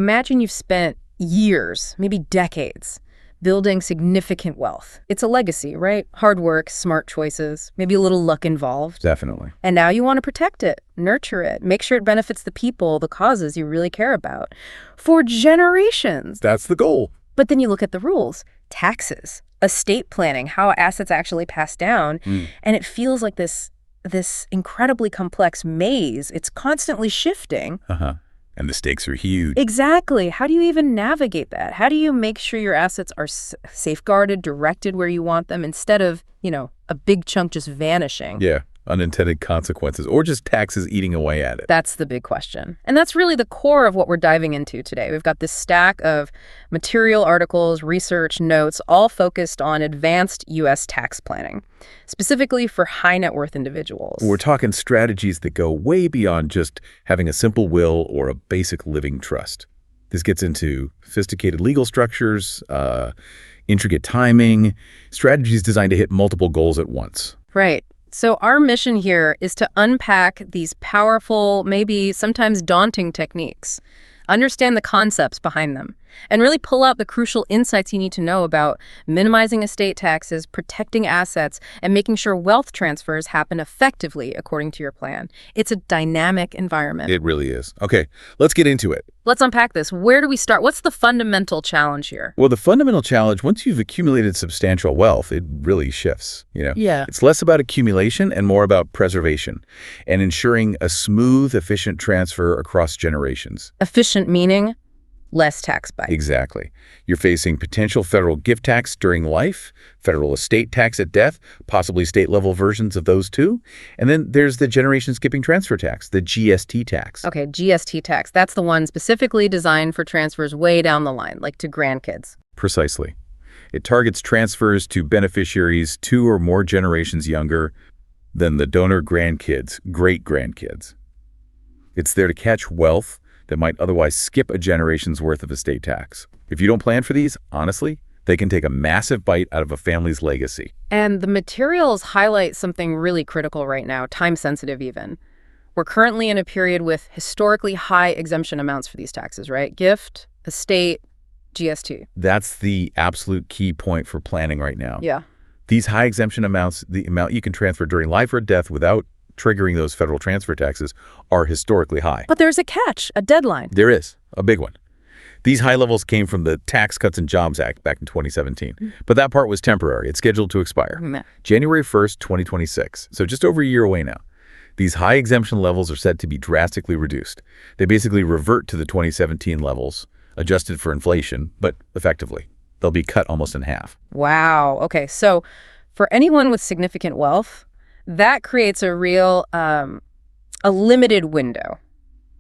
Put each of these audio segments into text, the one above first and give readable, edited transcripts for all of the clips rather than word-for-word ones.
Imagine you've spent years, maybe decades, building significant wealth. It's a legacy, right? Hard work, smart choices, maybe a little luck involved. Definitely. And now you want to protect it, nurture it, make sure it benefits the people, the causes you really care about for generations. That's the goal. But then you look at the rules, taxes, estate planning, how assets actually pass down, and it feels like this incredibly complex maze. It's constantly shifting. And the stakes are huge. Exactly. How do you even navigate that? How do you make sure your assets are safeguarded, directed where you want them, instead of, a big chunk just vanishing? Yeah, unintended consequences, or just taxes eating away at it. That's the big question. And that's really the core of what we're diving into today. We've got this stack of material articles, research, notes, all focused on advanced U.S. tax planning, specifically for high net worth individuals. We're talking strategies that go way beyond just having a simple will or a basic living trust. This gets into sophisticated legal structures, intricate timing, strategies designed to hit multiple goals at once. Right. So our mission here is to unpack these powerful, maybe sometimes daunting techniques, understand the concepts behind them, and really pull out the crucial insights you need to know about minimizing estate taxes, protecting assets, and making sure wealth transfers happen effectively according to your plan. It's a dynamic environment. It really is. Okay, let's get into it. Let's unpack this. Where do we start? What's the fundamental challenge here? Well, the fundamental challenge, once you've accumulated substantial wealth, it really shifts, Yeah. It's less about accumulation and more about preservation and ensuring a smooth, efficient transfer across generations. Efficient meaning less tax bite. Exactly. You're facing potential federal gift tax during life, federal estate tax at death, possibly state-level versions of those too. And then there's the generation-skipping transfer tax, the GST tax. Okay, GST tax. That's the one specifically designed for transfers way down the line, like to grandkids. Precisely. It targets transfers to beneficiaries 2 or more generations younger than the donor grandkids, great-grandkids. It's there to catch wealth that might otherwise skip a generation's worth of estate tax. If you don't plan for these, honestly, they can take a massive bite out of a family's legacy. And the materials highlight something really critical right now, time-sensitive even. We're currently in a period with historically high exemption amounts for these taxes, right? Gift, estate, GST. That's the absolute key point for planning right now. Yeah. These high exemption amounts, the amount you can transfer during life or death without triggering those federal transfer taxes, are historically high. But there's a catch, a deadline. There is, a big one. These high levels came from the Tax Cuts and Jobs Act back in 2017. But that part was temporary. It's scheduled to expire January 1st, 2026. So just over a year away now. These high exemption levels are said to be drastically reduced. They basically revert to the 2017 levels, adjusted for inflation, but effectively, they'll be cut almost in half. Wow. Okay, so for anyone with significant wealth, that creates a real, a limited window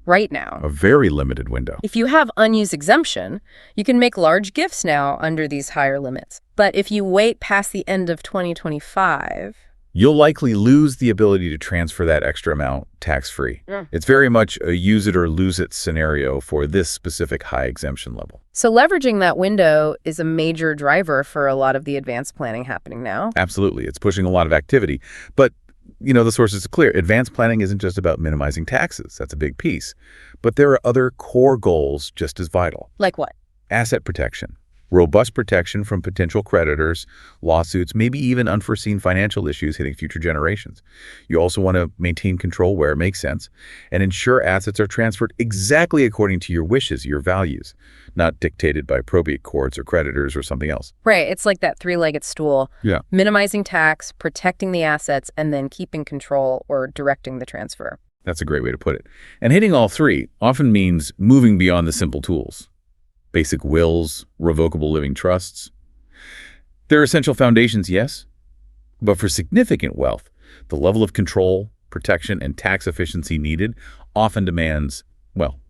right now. A very limited window. If you have unused exemption, you can make large gifts now under these higher limits. But if you wait past the end of 2025... you'll likely lose the ability to transfer that extra amount tax-free. It's very much a use it or lose it scenario for this specific high exemption level. So leveraging that window is a major driver for a lot of the advanced planning happening now. Absolutely. It's pushing a lot of activity. But, the source is clear. Advanced planning isn't just about minimizing taxes. That's a big piece. But there are other core goals just as vital. Like what? Asset protection. Robust protection from potential creditors, lawsuits, maybe even unforeseen financial issues hitting future generations. You also want to maintain control where it makes sense and ensure assets are transferred exactly according to your wishes, your values, not dictated by probate courts or creditors or something else. Right. It's like that three-legged stool. Yeah. Minimizing tax, protecting the assets, and then keeping control or directing the transfer. That's a great way to put it. And hitting all three often means moving beyond the simple tools. Basic wills, revocable living trusts. They're essential foundations, yes, but for significant wealth, the level of control, protection, and tax efficiency needed often demands,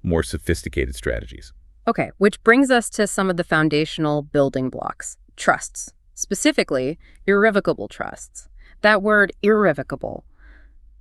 more sophisticated strategies. Okay, which brings us to some of the foundational building blocks. Trusts, specifically irrevocable trusts. That word irrevocable,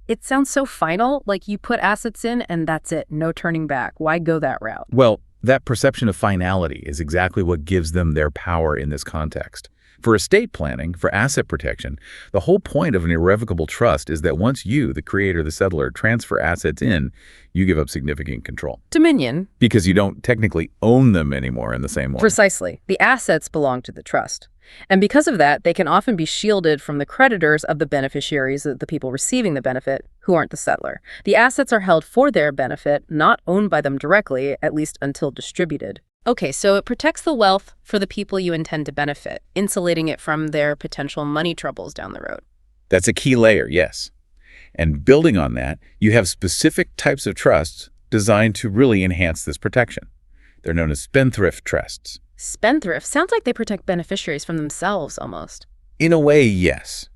it sounds so final, like you put assets in and that's it, no turning back. Why go that route? Well, that perception of finality is exactly what gives them their power in this context. For estate planning, for asset protection, the whole point of an irrevocable trust is that once you, the creator, the settler, transfer assets in, you give up significant control. Dominion. Because you don't technically own them anymore in the same way. Precisely. The assets belong to the trust. And because of that, they can often be shielded from the creditors of the beneficiaries, the people receiving the benefit, who aren't the settler. The assets are held for their benefit, not owned by them directly, at least until distributed. Okay, so it protects the wealth for the people you intend to benefit, insulating it from their potential money troubles down the road. That's a key layer, yes. And building on that, you have specific types of trusts designed to really enhance this protection. They're known as spendthrift trusts. Spendthrift sounds like they protect beneficiaries from themselves, almost. In a way, yes.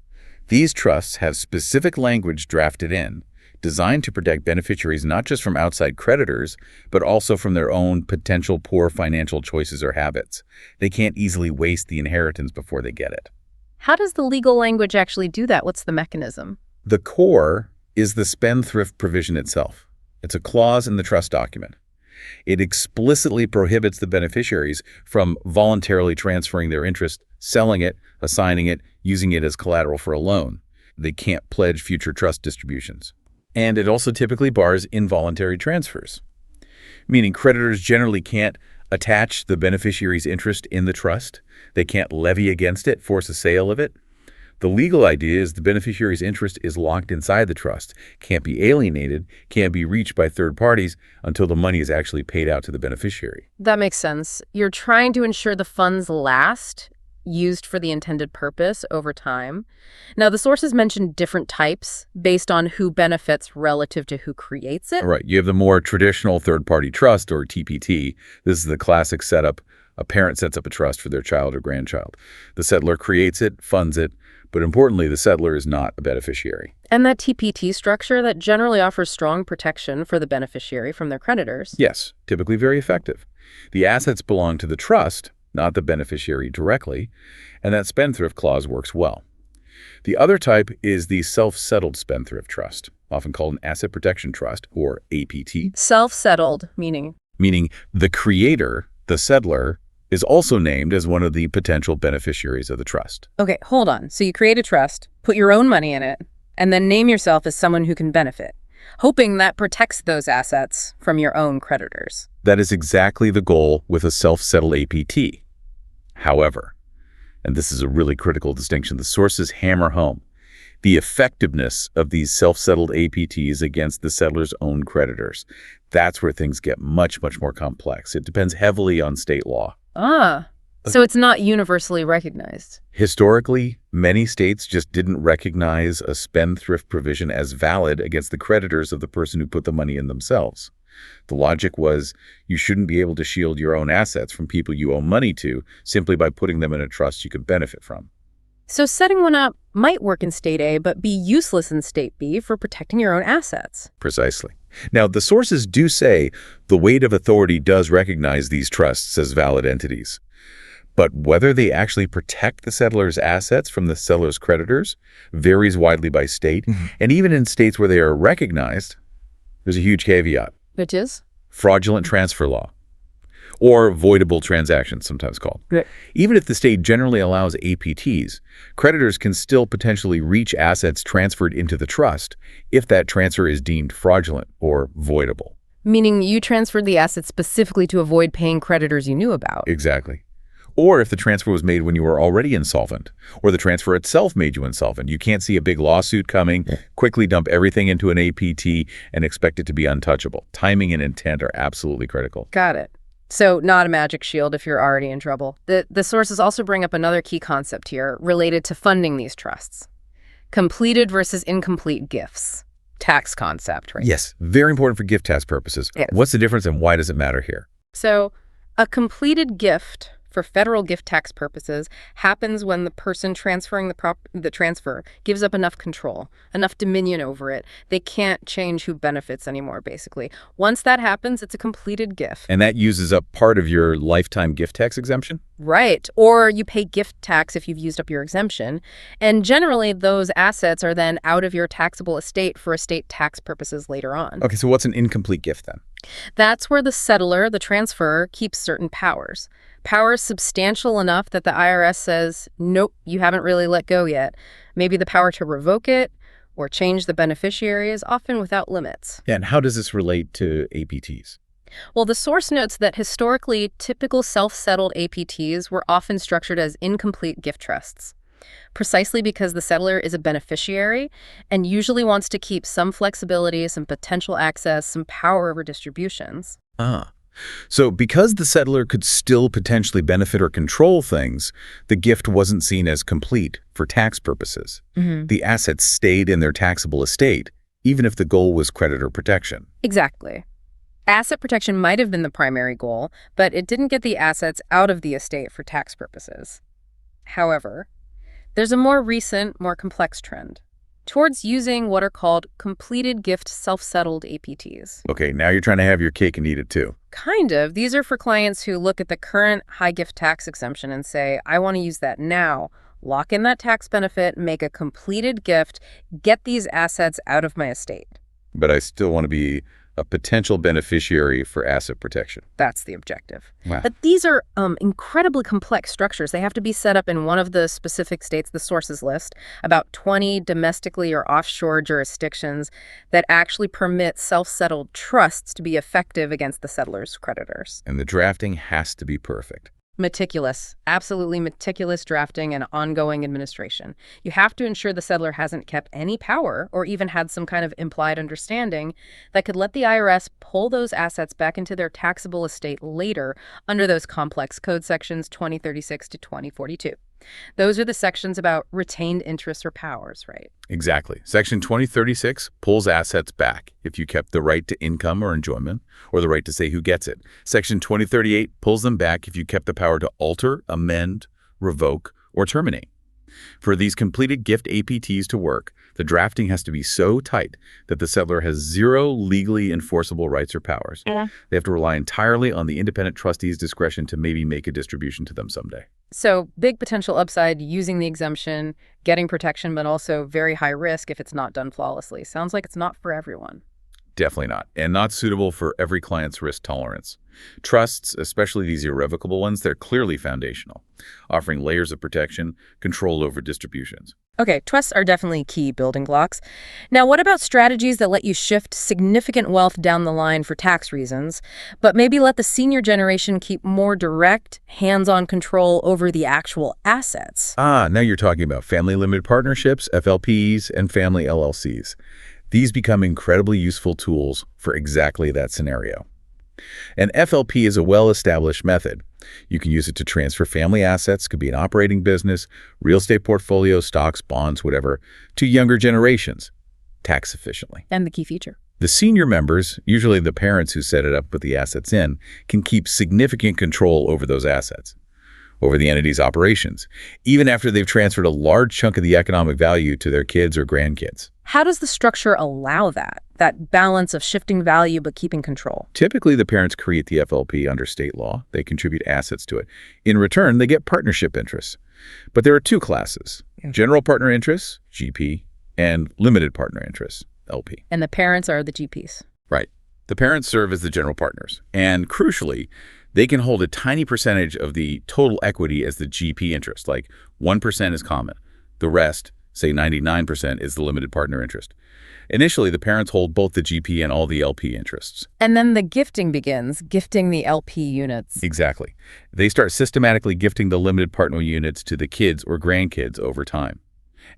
These trusts have specific language drafted in, designed to protect beneficiaries not just from outside creditors, but also from their own potential poor financial choices or habits. They can't easily waste the inheritance before they get it. How does the legal language actually do that? What's the mechanism? The core is the spendthrift provision itself. It's a clause in the trust document. It explicitly prohibits the beneficiaries from voluntarily transferring their interest, selling it, assigning it, using it as collateral for a loan. They can't pledge future trust distributions. And it also typically bars involuntary transfers, meaning creditors generally can't attach the beneficiary's interest in the trust. They can't levy against it, force a sale of it. The legal idea is the beneficiary's interest is locked inside the trust, can't be alienated, can't be reached by third parties until the money is actually paid out to the beneficiary. That makes sense. You're trying to ensure the funds last, used for the intended purpose over time. Now, the sources mentioned different types based on who benefits relative to who creates it. Right. You have the more traditional third-party trust, or TPT. This is the classic setup. A parent sets up a trust for their child or grandchild. The settler creates it, funds it, but importantly, the settler is not a beneficiary. And that TPT structure, that generally offers strong protection for the beneficiary from their creditors. Yes, typically very effective. The assets belong to the trust, not the beneficiary directly, and that spendthrift clause works well. The other type is the self-settled spendthrift trust, often called an asset protection trust, or APT. Self-settled, meaning? Meaning the creator, the settler, is also named as one of the potential beneficiaries of the trust. Okay, hold on. So you create a trust, put your own money in it, and then name yourself as someone who can benefit, hoping that protects those assets from your own creditors. That is exactly the goal with a self-settled APT. However, and this is a really critical distinction, the sources hammer home the effectiveness of these self-settled APTs against the settler's own creditors. That's where things get much, much more complex. It depends heavily on state law. So it's not universally recognized. Historically, many states just didn't recognize a spendthrift provision as valid against the creditors of the person who put the money in themselves. The logic was you shouldn't be able to shield your own assets from people you owe money to simply by putting them in a trust you could benefit from. So setting one up might work in State A, but be useless in State B for protecting your own assets. Precisely. Now, the sources do say the weight of authority does recognize these trusts as valid entities. But whether they actually protect the settler's assets from the seller's creditors varies widely by state. And even in states where they are recognized, there's a huge caveat. Which is? Fraudulent transfer law, or voidable transactions, sometimes called. Right. Even if the state generally allows APTs, creditors can still potentially reach assets transferred into the trust if that transfer is deemed fraudulent or voidable. Meaning you transferred the assets specifically to avoid paying creditors you knew about. Exactly. Or if the transfer was made when you were already insolvent, or the transfer itself made you insolvent. You can't see a big lawsuit coming, quickly dump everything into an APT, and expect it to be untouchable. Timing and intent are absolutely critical. Got it. So not a magic shield if you're already in trouble. The sources also bring up another key concept here related to funding these trusts. Completed versus incomplete gifts. Tax concept, right? Yes, very important for gift tax purposes. Yes. What's the difference and why does it matter here? So a completed gift for federal gift tax purposes happens when the person transferring the transfer gives up enough control, enough dominion over it. They can't change who benefits anymore, basically. Once that happens, it's a completed gift. And that uses up part of your lifetime gift tax exemption? Right. Or you pay gift tax if you've used up your exemption. And generally, those assets are then out of your taxable estate for estate tax purposes later on. Okay, so what's an incomplete gift then? That's where the settler, the transferor, keeps certain powers. Power substantial enough that the IRS says, nope, you haven't really let go yet. Maybe the power to revoke it or change the beneficiary is often without limits. Yeah, and how does this relate to APTs? Well, the source notes that historically, typical self-settled APTs were often structured as incomplete gift trusts, precisely because the settler is a beneficiary and usually wants to keep some flexibility, some potential access, some power over distributions. Ah. So because the settler could still potentially benefit or control things, the gift wasn't seen as complete for tax purposes. The assets stayed in their taxable estate, even if the goal was creditor protection. Exactly. Asset protection might have been the primary goal, but it didn't get the assets out of the estate for tax purposes. However, there's a more recent, more complex trend towards using what are called completed gift self-settled APTs. Okay, now you're trying to have your cake and eat it too. Kind of. These are for clients who look at the current high gift tax exemption and say, I want to use that now, lock in that tax benefit, make a completed gift, get these assets out of my estate. But I still want to be a potential beneficiary for asset protection. That's the objective. Wow. But these are incredibly complex structures. They have to be set up in one of the specific states, the sources list, about 20 domestically or offshore jurisdictions that actually permit self-settled trusts to be effective against the settler's creditors. And the drafting has to be perfect. Meticulous, absolutely meticulous drafting and ongoing administration. You have to ensure the settler hasn't kept any power or even had some kind of implied understanding that could let the IRS pull those assets back into their taxable estate later under those complex code sections 2036 to 2042. Those are the sections about retained interests or powers, right? Exactly. Section 2036 pulls assets back if you kept the right to income or enjoyment, or the right to say who gets it. Section 2038 pulls them back if you kept the power to alter, amend, revoke, or terminate. For these completed gift APTs to work, the drafting has to be so tight that the settler has zero legally enforceable rights or powers. They have to rely entirely on the independent trustee's discretion to maybe make a distribution to them someday. So big potential upside using the exemption, getting protection, but also very high risk if it's not done flawlessly. Sounds like it's not for everyone. Definitely not, and not suitable for every client's risk tolerance. Trusts, especially these irrevocable ones, they're clearly foundational, offering layers of protection, control over distributions. Okay, trusts are definitely key building blocks. Now, what about strategies that let you shift significant wealth down the line for tax reasons, but maybe let the senior generation keep more direct, hands-on control over the actual assets? Now you're talking about family limited partnerships, FLPs, and family LLCs. These become incredibly useful tools for exactly that scenario. An FLP is a well-established method. You can use it to transfer family assets, could be an operating business, real estate portfolio, stocks, bonds, whatever, to younger generations, tax efficiently. And the key feature. The senior members, usually the parents who set it up with the assets in, can keep significant control over those assets, over the entity's operations, even after they've transferred a large chunk of the economic value to their kids or grandkids. How does the structure allow that balance of shifting value but keeping control? Typically, the parents create the FLP under state law. They contribute assets to it. In return, they get partnership interests. But there are two classes, general partner interests, GP, and limited partner interests, LP. And the parents are the GPs. Right. The parents serve as the general partners. And crucially, they can hold a tiny percentage of the total equity as the GP interest, like 1% is common. The rest, say 99%, is the limited partner interest. Initially, the parents hold both the GP and all the LP interests. And then the gifting begins, gifting the LP units. Exactly. They start systematically gifting the limited partner units to the kids or grandkids over time.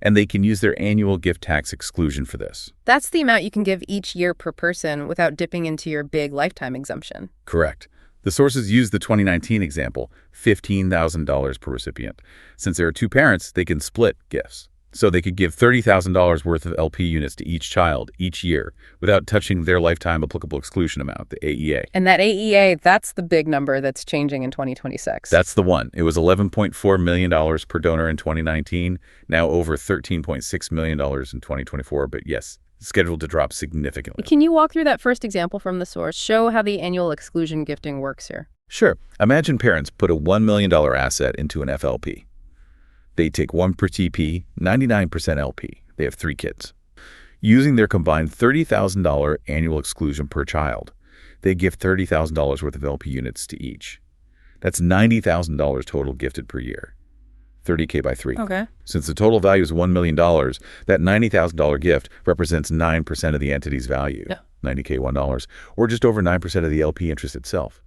And they can use their annual gift tax exclusion for this. That's the amount you can give each year per person without dipping into your big lifetime exemption. Correct. The sources use the 2019 example, $15,000 per recipient. Since there are two parents, they can split gifts. So they could give $30,000 worth of LP units to each child each year without touching their lifetime applicable exclusion amount, the AEA. And that AEA, that's the big number that's changing in 2026. That's the one. It was $11.4 million per donor in 2019, now over $13.6 million in 2024. But yes, scheduled to drop significantly. Can you walk through that first example from the source? Show how the annual exclusion gifting works here. Sure. Imagine parents put a $1 million asset into an FLP. They take 1 per TP, 99% LP. They have 3 kids. Using their combined $30,000 annual exclusion per child, they give $30,000 worth of LP units to each. That's $90,000 total gifted per year. 30K by 3. Okay. Since the total value is $1 million, that $90,000 gift represents 9% of the entity's value, Yeah. 90K $1, or just over 9% of the LP interest itself.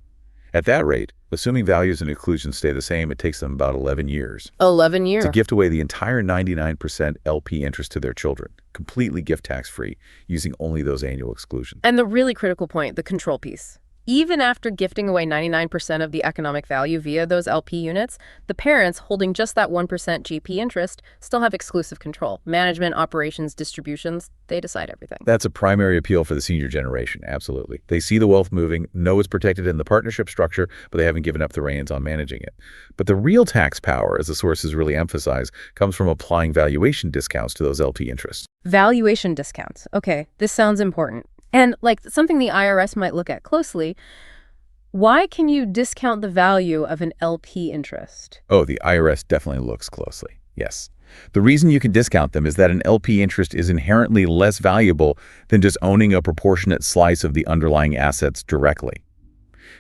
At that rate, assuming values and inclusions stay the same, it takes them about 11 years 11 years. to gift away the entire 99% LP interest to their children, completely gift tax-free, using only those annual exclusions. And the really critical point, the control piece. Even after gifting away 99% of the economic value via those LP units, the parents holding just that 1% GP interest still have exclusive control. Management, operations, distributions, they decide everything. That's a primary appeal for the senior generation, absolutely. They see the wealth moving, know it's protected in the partnership structure, but they haven't given up the reins on managing it. But the real tax power, as the sources really emphasize, comes from applying valuation discounts to those LP interests. Valuation discounts. Okay, this sounds important. And like something the IRS might look at closely, why can you discount the value of an LP interest? Oh, the IRS definitely looks closely, yes. The reason you can discount them is that an LP interest is inherently less valuable than just owning a proportionate slice of the underlying assets directly.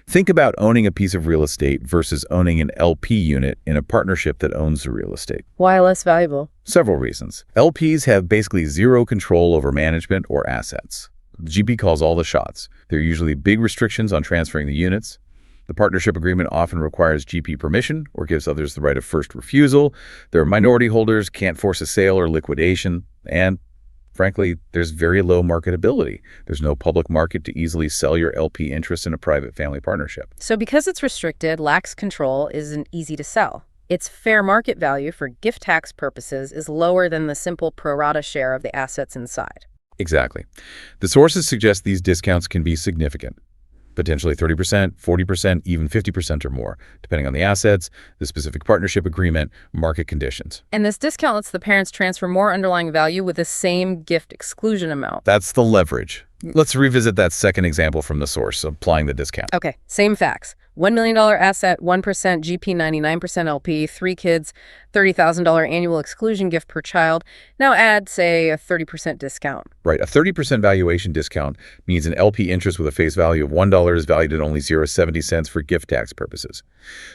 Think about owning a piece of real estate versus owning an LP unit in a partnership that owns the real estate. Why less valuable? Several reasons. LPs have basically zero control over management or assets. The GP calls all the shots. There are usually big restrictions on transferring the units. The partnership agreement often requires GP permission or gives others the right of first refusal. There are minority holders, can't force a sale or liquidation, and frankly, there's very low marketability. There's no public market to easily sell your LP interest in a private family partnership. So because it's restricted, lacks control, isn't easy to sell. Its fair market value for gift tax purposes is lower than the simple pro rata share of the assets inside. Exactly. The sources suggest these discounts can be significant, potentially 30%, 40%, even 50% or more, depending on the assets, the specific partnership agreement, market conditions. And this discount lets the parents transfer more underlying value with the same gift exclusion amount. That's the leverage. Let's revisit that second example from the source, applying the discount. Okay, same facts. $1 million asset, 1% GP, 99% LP, 3 kids, $30,000 annual exclusion gift per child. Now add, say, a 30% discount. Right. A 30% valuation discount means an LP interest with a face value of $1 is valued at only 0.70 cents for gift tax purposes.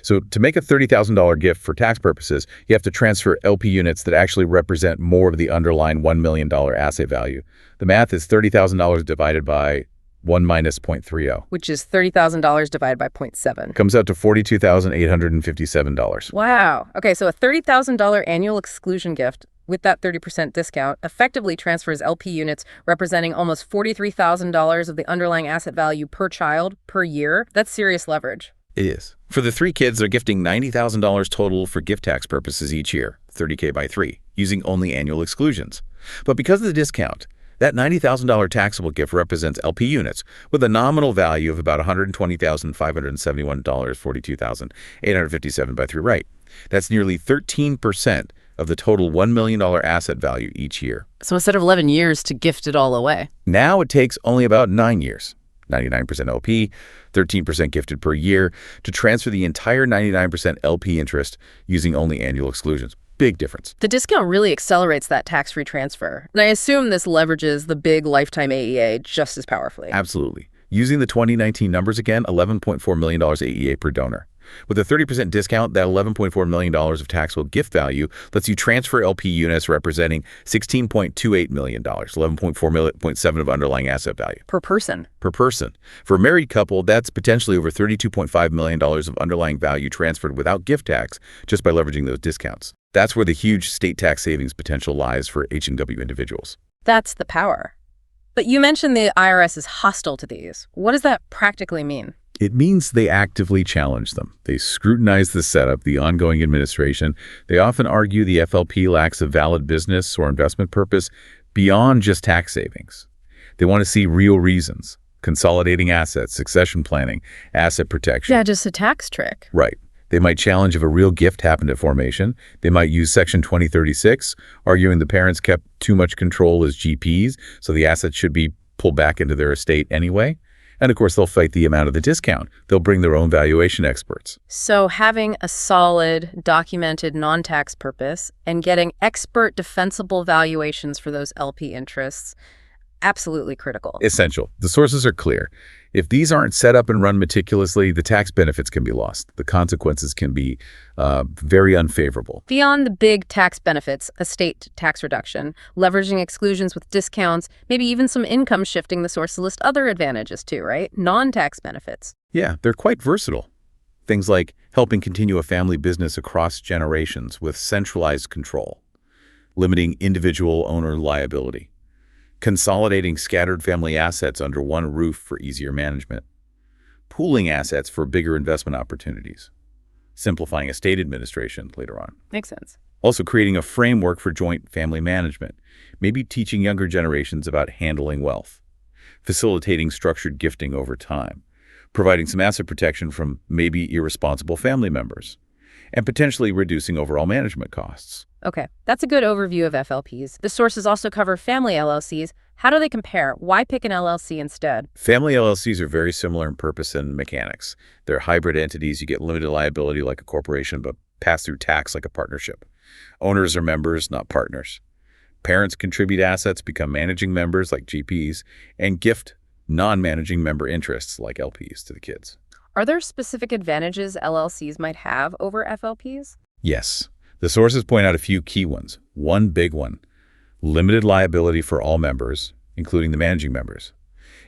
So to make a $30,000 gift for tax purposes, you have to transfer LP units that actually represent more of the underlying $1 million asset value. The math is $30,000 divided by 1 minus 0.30. Which is $30,000 divided by 0.7. Comes out to $42,857. Wow. Okay, so a $30,000 annual exclusion gift with that 30% discount effectively transfers LP units representing almost $43,000 of the underlying asset value per child per year. That's serious leverage. It is. For the 3 kids, they're gifting $90,000 total for gift tax purposes each year, 30K by 3, using only annual exclusions. But because of the discount, that $90,000 taxable gift represents LP units with a nominal value of about $120,571, $42,857 by 3 right. That's nearly 13% of the total $1 million asset value each year. So instead of 11 years to gift it all away. Now it takes only about 9 years, 99% LP, 13% gifted per year, to transfer the entire 99% LP interest using only annual exclusions. Big difference. The discount really accelerates that tax-free transfer. And I assume this leverages the big lifetime AEA just as powerfully. Absolutely. Using the 2019 numbers again, $11.4 million AEA per donor. With a 30% discount, that $11.4 million of taxable gift value lets you transfer LP units representing $16.28 million, 11.7 of underlying asset value. Per person. Per person. For a married couple, that's potentially over $32.5 million of underlying value transferred without gift tax just by leveraging those discounts. That's where the huge state tax savings potential lies for H&W individuals. That's the power. But you mentioned the IRS is hostile to these. What does that practically mean? It means they actively challenge them. They scrutinize the setup, the ongoing administration. They often argue the FLP lacks a valid business or investment purpose beyond just tax savings. They want to see real reasons: consolidating assets, succession planning, asset protection. Yeah, just a tax trick. Right. They might challenge if a real gift happened at formation. They might use Section 2036, arguing the parents kept too much control as GPs, so the assets should be pulled back into their estate anyway. And of course, they'll fight the amount of the discount. They'll bring their own valuation experts. So having a solid, documented non-tax purpose and getting expert defensible valuations for those LP interests, absolutely critical. Essential. The sources are clear. If these aren't set up and run meticulously, the tax benefits can be lost. The consequences can be very unfavorable. Beyond the big tax benefits, estate tax reduction, leveraging exclusions with discounts, maybe even some income shifting the source to list other advantages too, right? Non-tax benefits. Yeah, they're quite versatile. Things like helping continue a family business across generations with centralized control, limiting individual owner liability, consolidating scattered family assets under one roof for easier management, pooling assets for bigger investment opportunities, simplifying estate administration later on. Makes sense. Also creating a framework for joint family management, maybe teaching younger generations about handling wealth, facilitating structured gifting over time, providing some asset protection from maybe irresponsible family members, and potentially reducing overall management costs. Okay, that's a good overview of FLPs. The sources also cover family LLCs. How do they compare? Why pick an LLC instead? Family LLCs are very similar in purpose and mechanics. They're hybrid entities. You get limited liability like a corporation, but pass-through tax like a partnership. Owners are members, not partners. Parents contribute assets, become managing members like GPs, and gift non-managing member interests like LPs to the kids. Are there specific advantages LLCs might have over FLPs? Yes. The sources point out a few key ones. One big one, limited liability for all members, including the managing members.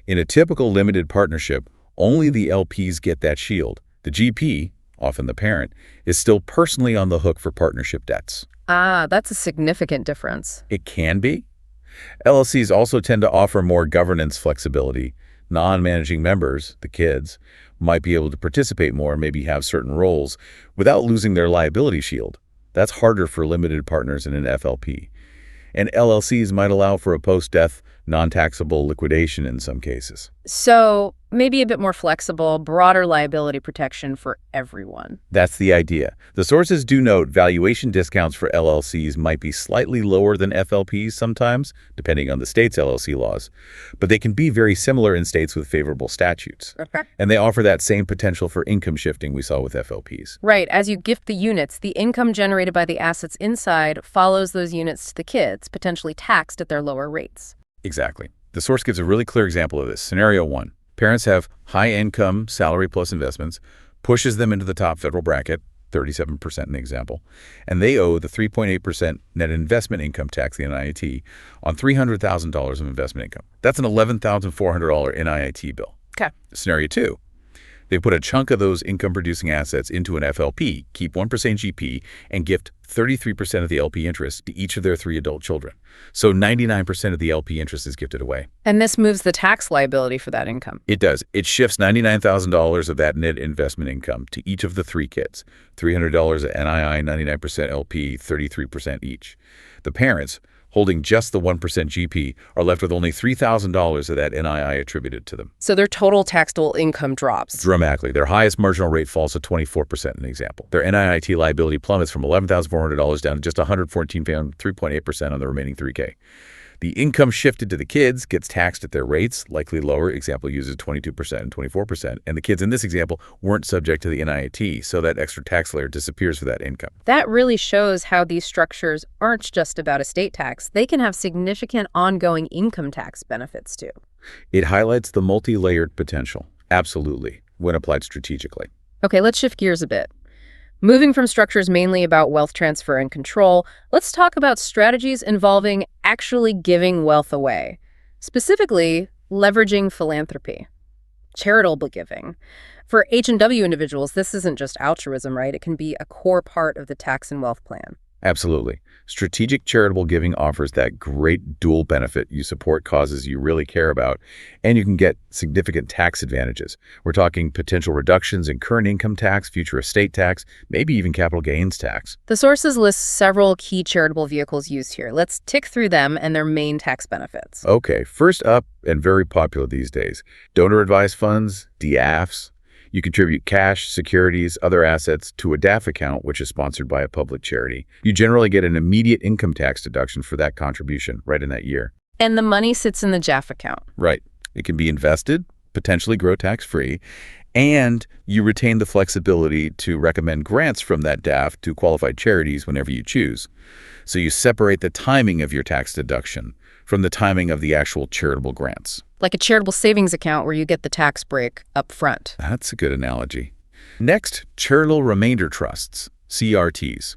In a typical limited partnership, only the LPs get that shield. The GP, often the parent, is still personally on the hook for partnership debts. Ah, that's a significant difference. It can be. LLCs also tend to offer more governance flexibility. Non-managing members, the kids, might be able to participate more, maybe have certain roles, without losing their liability shield. That's harder for limited partners in an FLP. And LLCs might allow for a post-death, non-taxable liquidation in some cases. So maybe a bit more flexible, broader liability protection for everyone. That's the idea. The sources do note valuation discounts for LLCs might be slightly lower than FLPs sometimes, depending on the state's LLC laws, but they can be very similar in states with favorable statutes. Okay. And they offer that same potential for income shifting we saw with FLPs. Right. As you gift the units, the income generated by the assets inside follows those units to the kids, potentially taxed at their lower rates. Exactly. The source gives a really clear example of this. Scenario 1. Parents have high income, salary plus investments, pushes them into the top federal bracket, 37% in the example, and they owe the 3.8% net investment income tax, the NIT, on $300,000 of investment income. That's an $11,400 NIT bill. Okay. Scenario 2. They put a chunk of those income-producing assets into an FLP, keep 1% GP, and gift 33% of the LP interest to each of their 3 adult children. So 99% of the LP interest is gifted away. And this moves the tax liability for that income. It does. It shifts $99,000 of that net investment income to each of the 3 kids. $300 at NII, 99% LP, 33% each. The parents, holding just the 1% GP, are left with only $3,000 of that NII attributed to them. So their total taxable income drops. Dramatically. Their highest marginal rate falls to 24% in an example. Their NIT liability plummets from $11,400 down to just $114, 3.8% on the remaining 3K. The income shifted to the kids gets taxed at their rates, likely lower. Example uses 22% and 24%. And the kids in this example weren't subject to the NIT, so that extra tax layer disappears for that income. That really shows how these structures aren't just about estate tax. They can have significant ongoing income tax benefits too. It highlights the multi-layered potential, absolutely, when applied strategically. Okay, let's shift gears a bit. Moving from structures mainly about wealth transfer and control, let's talk about strategies involving actually giving wealth away, specifically leveraging philanthropy, charitable giving. For H&W individuals, this isn't just altruism, right? It can be a core part of the tax and wealth plan. Absolutely. Strategic charitable giving offers that great dual benefit. You support causes you really care about, and you can get significant tax advantages. We're talking potential reductions in current income tax, future estate tax, maybe even capital gains tax. The sources list several key charitable vehicles used here. Let's tick through them and their main tax benefits. Okay, first up, and very popular these days, donor advised funds, DAFs. You contribute cash, securities, other assets to a DAF account, which is sponsored by a public charity. You generally get an immediate income tax deduction for that contribution right in that year. And the money sits in the JAF account. Right. It can be invested, potentially grow tax-free, and you retain the flexibility to recommend grants from that DAF to qualified charities whenever you choose. So you separate the timing of your tax deduction from the timing of the actual charitable grants. Like a charitable savings account where you get the tax break up front. That's a good analogy. Next, charitable remainder trusts, CRTs.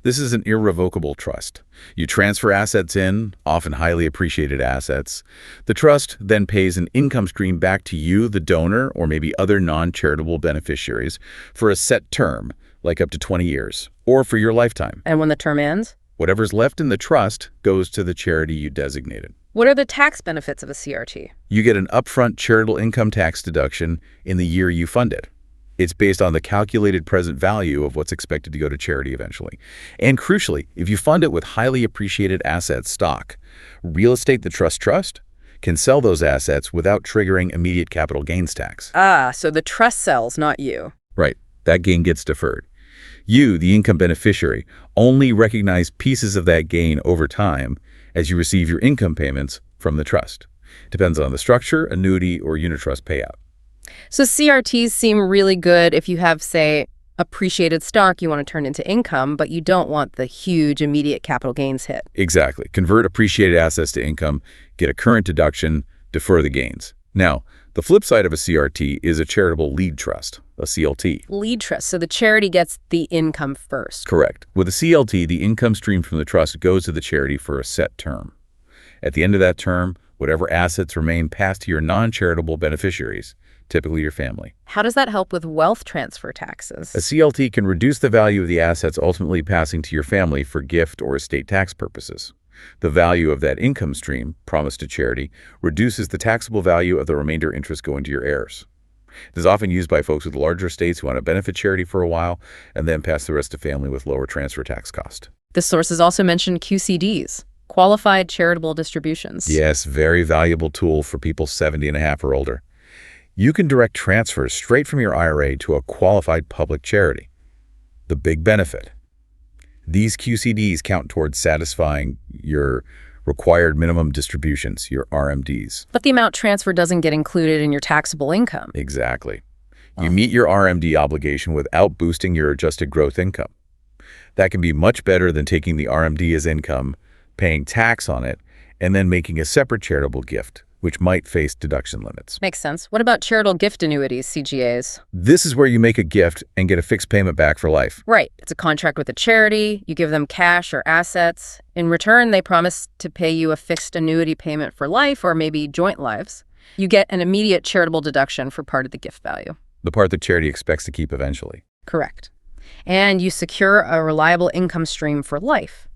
This is an irrevocable trust. You transfer assets in, often highly appreciated assets. The trust then pays an income stream back to you, the donor, or maybe other non-charitable beneficiaries for a set term, like up to 20 years, or for your lifetime. And when the term ends? Whatever's left in the trust goes to the charity you designated. What are the tax benefits of a CRT? You get an upfront charitable income tax deduction in the year you fund it. It's based on the calculated present value of what's expected to go to charity eventually. And crucially, if you fund it with highly appreciated assets stock, real estate the trust can sell those assets without triggering immediate capital gains tax. Ah, so the trust sells, not you. Right. That gain gets deferred. You, the income beneficiary, only recognize pieces of that gain over time as you receive your income payments from the trust. Depends on the structure, annuity, or unitrust payout. So CRTs seem really good if you have, say, appreciated stock you want to turn into income, but you don't want the huge immediate capital gains hit. Exactly. Convert appreciated assets to income, get a current deduction, defer the gains. Now, the flip side of a CRT is a charitable lead trust, a CLT. Lead trust, so the charity gets the income first. Correct. With a CLT, the income stream from the trust goes to the charity for a set term. At the end of that term, whatever assets remain pass to your non-charitable beneficiaries, typically your family. How does that help with wealth transfer taxes? A CLT can reduce the value of the assets ultimately passing to your family for gift or estate tax purposes. The value of that income stream, promised to charity, reduces the taxable value of the remainder interest going to your heirs. It is often used by folks with larger estates who want to benefit charity for a while and then pass the rest to family with lower transfer tax cost. The sources also mention QCDs, qualified charitable distributions. Yes, very valuable tool for people 70 and a half or older. You can direct transfers straight from your IRA to a qualified public charity. The big benefit: these QCDs count towards satisfying your required minimum distributions, your RMDs. But the amount transferred doesn't get included in your taxable income. Exactly. You meet your RMD obligation without boosting your adjusted gross income. That can be much better than taking the RMD as income, paying tax on it, and then making a separate charitable gift, which might face deduction limits. Makes sense. What about charitable gift annuities, CGAs? This is where you make a gift and get a fixed payment back for life. Right. It's a contract with a charity. You give them cash or assets. In return, they promise to pay you a fixed annuity payment for life or maybe joint lives. You get an immediate charitable deduction for part of the gift value. The part the charity expects to keep eventually. Correct. And you secure a reliable income stream for life.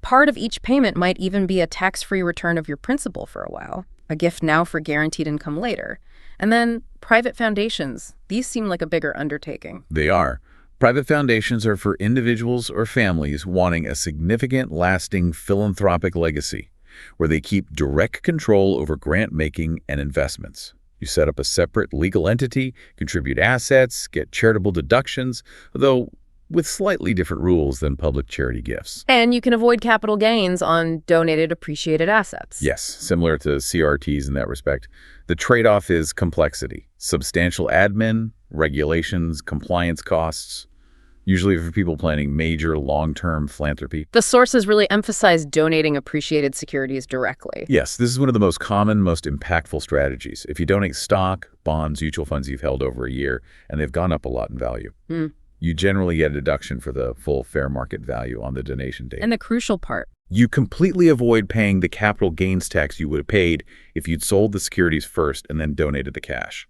Part of each payment might even be a tax-free return of your principal for a while. A gift now for guaranteed income later. And then private foundations. These seem like a bigger undertaking. They are. Private foundations are for individuals or families wanting a significant, lasting philanthropic legacy, where they keep direct control over grant-making and investments. You set up a separate legal entity, contribute assets, get charitable deductions, though with slightly different rules than public charity gifts. And you can avoid capital gains on donated appreciated assets. Yes, similar to CRTs in that respect. The trade-off is complexity, substantial admin, regulations, compliance costs, usually for people planning major long-term philanthropy. The sources really emphasize donating appreciated securities directly. Yes, this is one of the most common, most impactful strategies. If you donate stock, bonds, mutual funds you've held over a year, and they've gone up a lot in value, you generally get a deduction for the full fair market value on the donation date. And the crucial part: you completely avoid paying the capital gains tax you would have paid if you'd sold the securities first and then donated the cash.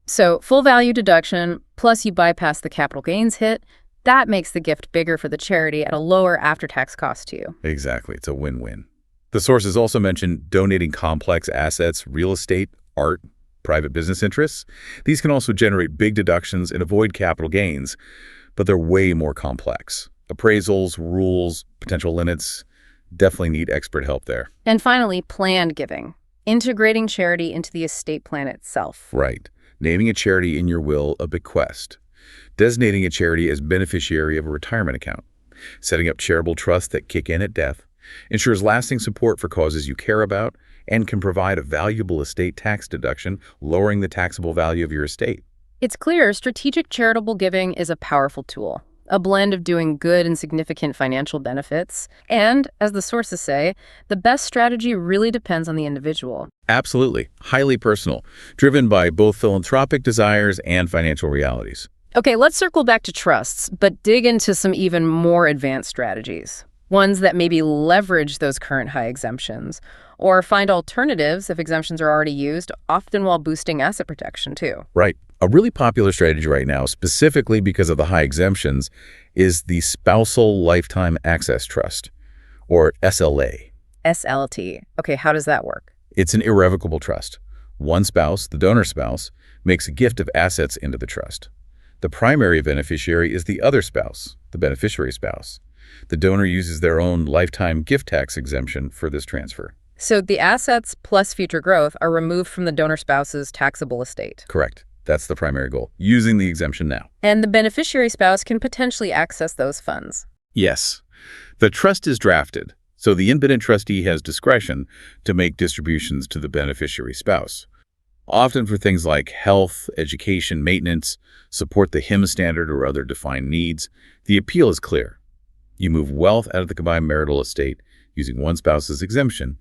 So full value deduction, plus you bypass the capital gains hit. That makes the gift bigger for the charity at a lower after-tax cost to you. Exactly. It's a win-win. The sources also mention donating complex assets, real estate, art, private business interests. These can also generate big deductions and avoid capital gains, but they're way more complex. Appraisals, rules, potential limits definitely need expert help there. And finally, planned giving, integrating charity into the estate plan itself. Right. Naming a charity in your will a bequest. Designating a charity as beneficiary of a retirement account. Setting up charitable trusts that kick in at death. Ensures lasting support for causes you care about and can provide a valuable estate tax deduction, lowering the taxable value of your estate. It's clear strategic charitable giving is a powerful tool. a blend of doing good and significant financial benefits. And, as the sources say, the best strategy really depends on the individual. Absolutely. Highly personal, driven by both philanthropic desires and financial realities. Okay, let's circle back to trusts, but dig into some even more advanced strategies. Ones that maybe leverage those current high exemptions, or find alternatives if exemptions are already used, often while boosting asset protection too. Right. A really popular strategy right now, specifically because of the high exemptions, is the Spousal Lifetime Access Trust, or SLA. SLT. Okay, how does that work? It's an irrevocable trust. One spouse, the donor spouse, makes a gift of assets into the trust. The primary beneficiary is the other spouse, the beneficiary spouse. The donor uses their own lifetime gift tax exemption for this transfer. So the assets plus future growth are removed from the donor spouse's taxable estate. Correct. That's the primary goal, using the exemption now. And the beneficiary spouse can potentially access those funds. Yes. The trust is drafted, so the independent trustee has discretion to make distributions to the beneficiary spouse, often for things like health, education, maintenance, support the HIM standard or other defined needs. The appeal is clear. You move wealth out of the combined marital estate using one spouse's exemption,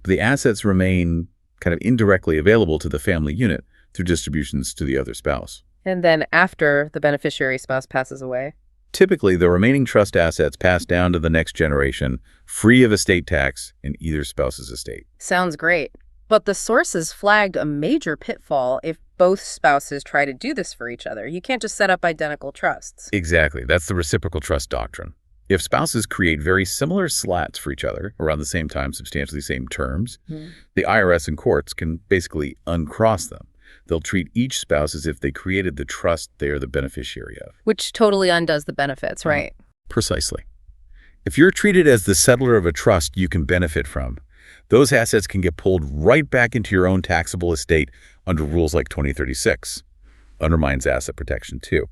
but the assets remain kind of indirectly available to the family unit through distributions to the other spouse. And then after the beneficiary spouse passes away? Typically, the remaining trust assets pass down to the next generation, free of estate tax in either spouse's estate. Sounds great. But the sources flagged a major pitfall if both spouses try to do this for each other. You can't just set up identical trusts. Exactly. That's the reciprocal trust doctrine. If spouses create very similar slats for each other around the same time, substantially same terms, the IRS and courts can basically uncross them. They'll treat each spouse as if they created the trust they are the beneficiary of. Which totally undoes the benefits, right? Precisely. If you're treated as the settler of a trust you can benefit from, those assets can get pulled right back into your own taxable estate under rules like 2036. Undermines asset protection too.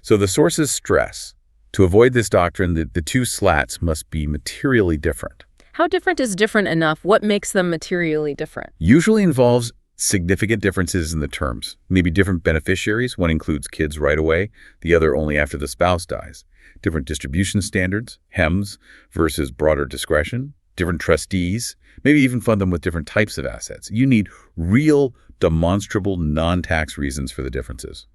So the sources stress, to avoid this doctrine, that the two slats must be materially different. How different is different enough? What makes them materially different? Usually involves significant differences in the terms. Maybe different beneficiaries, one includes kids right away, the other only after the spouse dies. Different distribution standards, HEMS versus broader discretion, different trustees, maybe even fund them with different types of assets. You need real, demonstrable, non-tax reasons for the differences.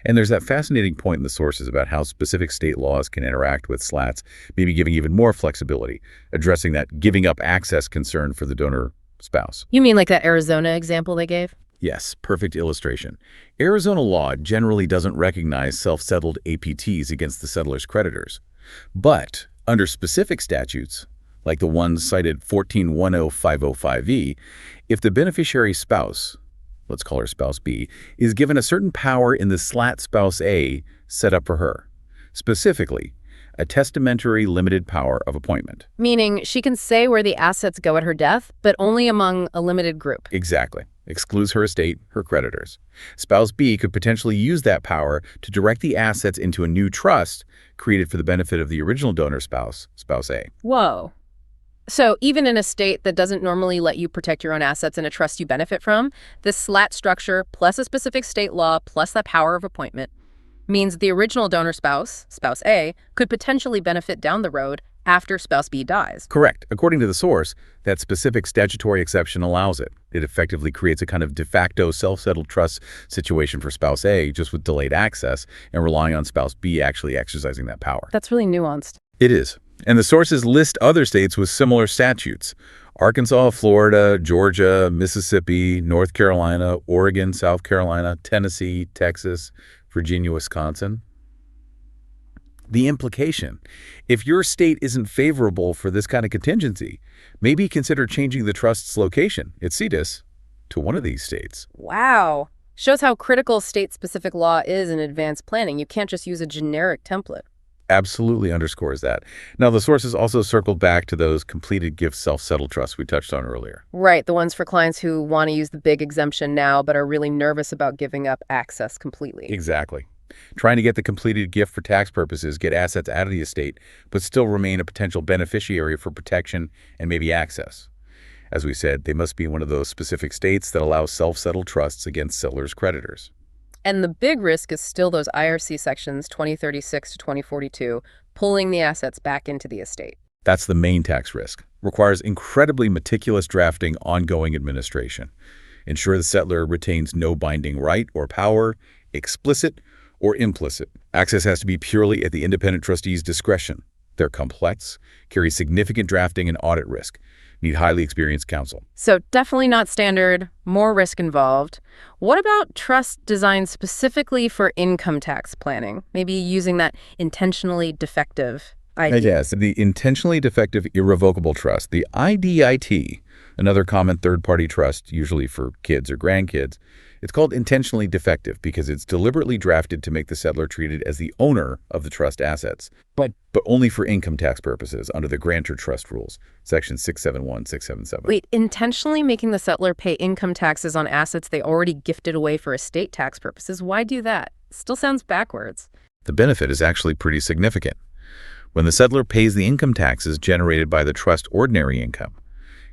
And there's that fascinating point in the sources about how specific state laws can interact with slats, maybe giving even more flexibility, addressing that giving up access concern for the donor spouse. You mean like that Arizona example they gave? Yes, perfect illustration. Arizona law generally doesn't recognize self-settled APTs against the settler's creditors. But under specific statutes, like the ones cited 1410505E, if the beneficiary spouse, let's call her spouse B, is given a certain power in the slat spouse A set up for her, specifically, a testamentary limited power of appointment. Meaning she can say where the assets go at her death, but only among a limited group. Exactly. Excludes her estate, her creditors. Spouse B could potentially use that power to direct the assets into a new trust created for the benefit of the original donor spouse, spouse A. Whoa. So even in a state that doesn't normally let you protect your own assets in a trust you benefit from, this slat structure plus a specific state law plus that power of appointment means the original donor spouse, spouse A, could potentially benefit down the road after spouse B dies. Correct. According to the source, that specific statutory exception allows it. It effectively creates a kind of de facto self-settled trust situation for spouse A, just with delayed access and relying on spouse B actually exercising that power. That's really nuanced. It is. And the sources list other states with similar statutes: Arkansas, Florida, Georgia, Mississippi, North Carolina, Oregon, South Carolina, Tennessee, Texas, Virginia, Wisconsin. The implication: if your state isn't favorable for this kind of contingency, maybe consider changing the trust's location, its situs, to one of these states. Wow. Shows how critical state-specific law is in advanced planning. You can't just use a generic template. Absolutely underscores that. Now, the sources also circled back to those completed gift self-settled trusts we touched on earlier. Right, the ones for clients who want to use the big exemption now but are really nervous about giving up access completely. Exactly. Trying to get the completed gift for tax purposes, get assets out of the estate, but still remain a potential beneficiary for protection and maybe access. As we said, they must be in one of those specific states that allow self-settled trusts against settlers' creditors. And the big risk is still those IRC sections 2036 to 2042, pulling the assets back into the estate. That's the main tax risk. Requires incredibly meticulous drafting, ongoing administration. Ensure the settlor retains no binding right or power, explicit or implicit. Access has to be purely at the independent trustee's discretion. They're complex, carry significant drafting and audit risk, need highly experienced counsel. So definitely not standard, more risk involved. What about trust designed specifically for income tax planning? Maybe using that intentionally defective idea. Yes, the intentionally defective irrevocable trust, the IDIT, another common third-party trust, usually for kids or grandkids. It's called intentionally defective because it's deliberately drafted to make the settlor treated as the owner of the trust assets, but only for income tax purposes under the grantor trust rules, section 671, 677. Wait, intentionally making the settlor pay income taxes on assets they already gifted away for estate tax purposes? Why do that? Still sounds backwards. The benefit is actually pretty significant. When the settlor pays the income taxes generated by the trust ordinary income,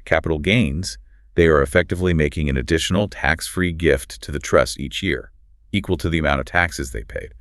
capital gains, they are effectively making an additional tax-free gift to the trust each year, equal to the amount of taxes they paid.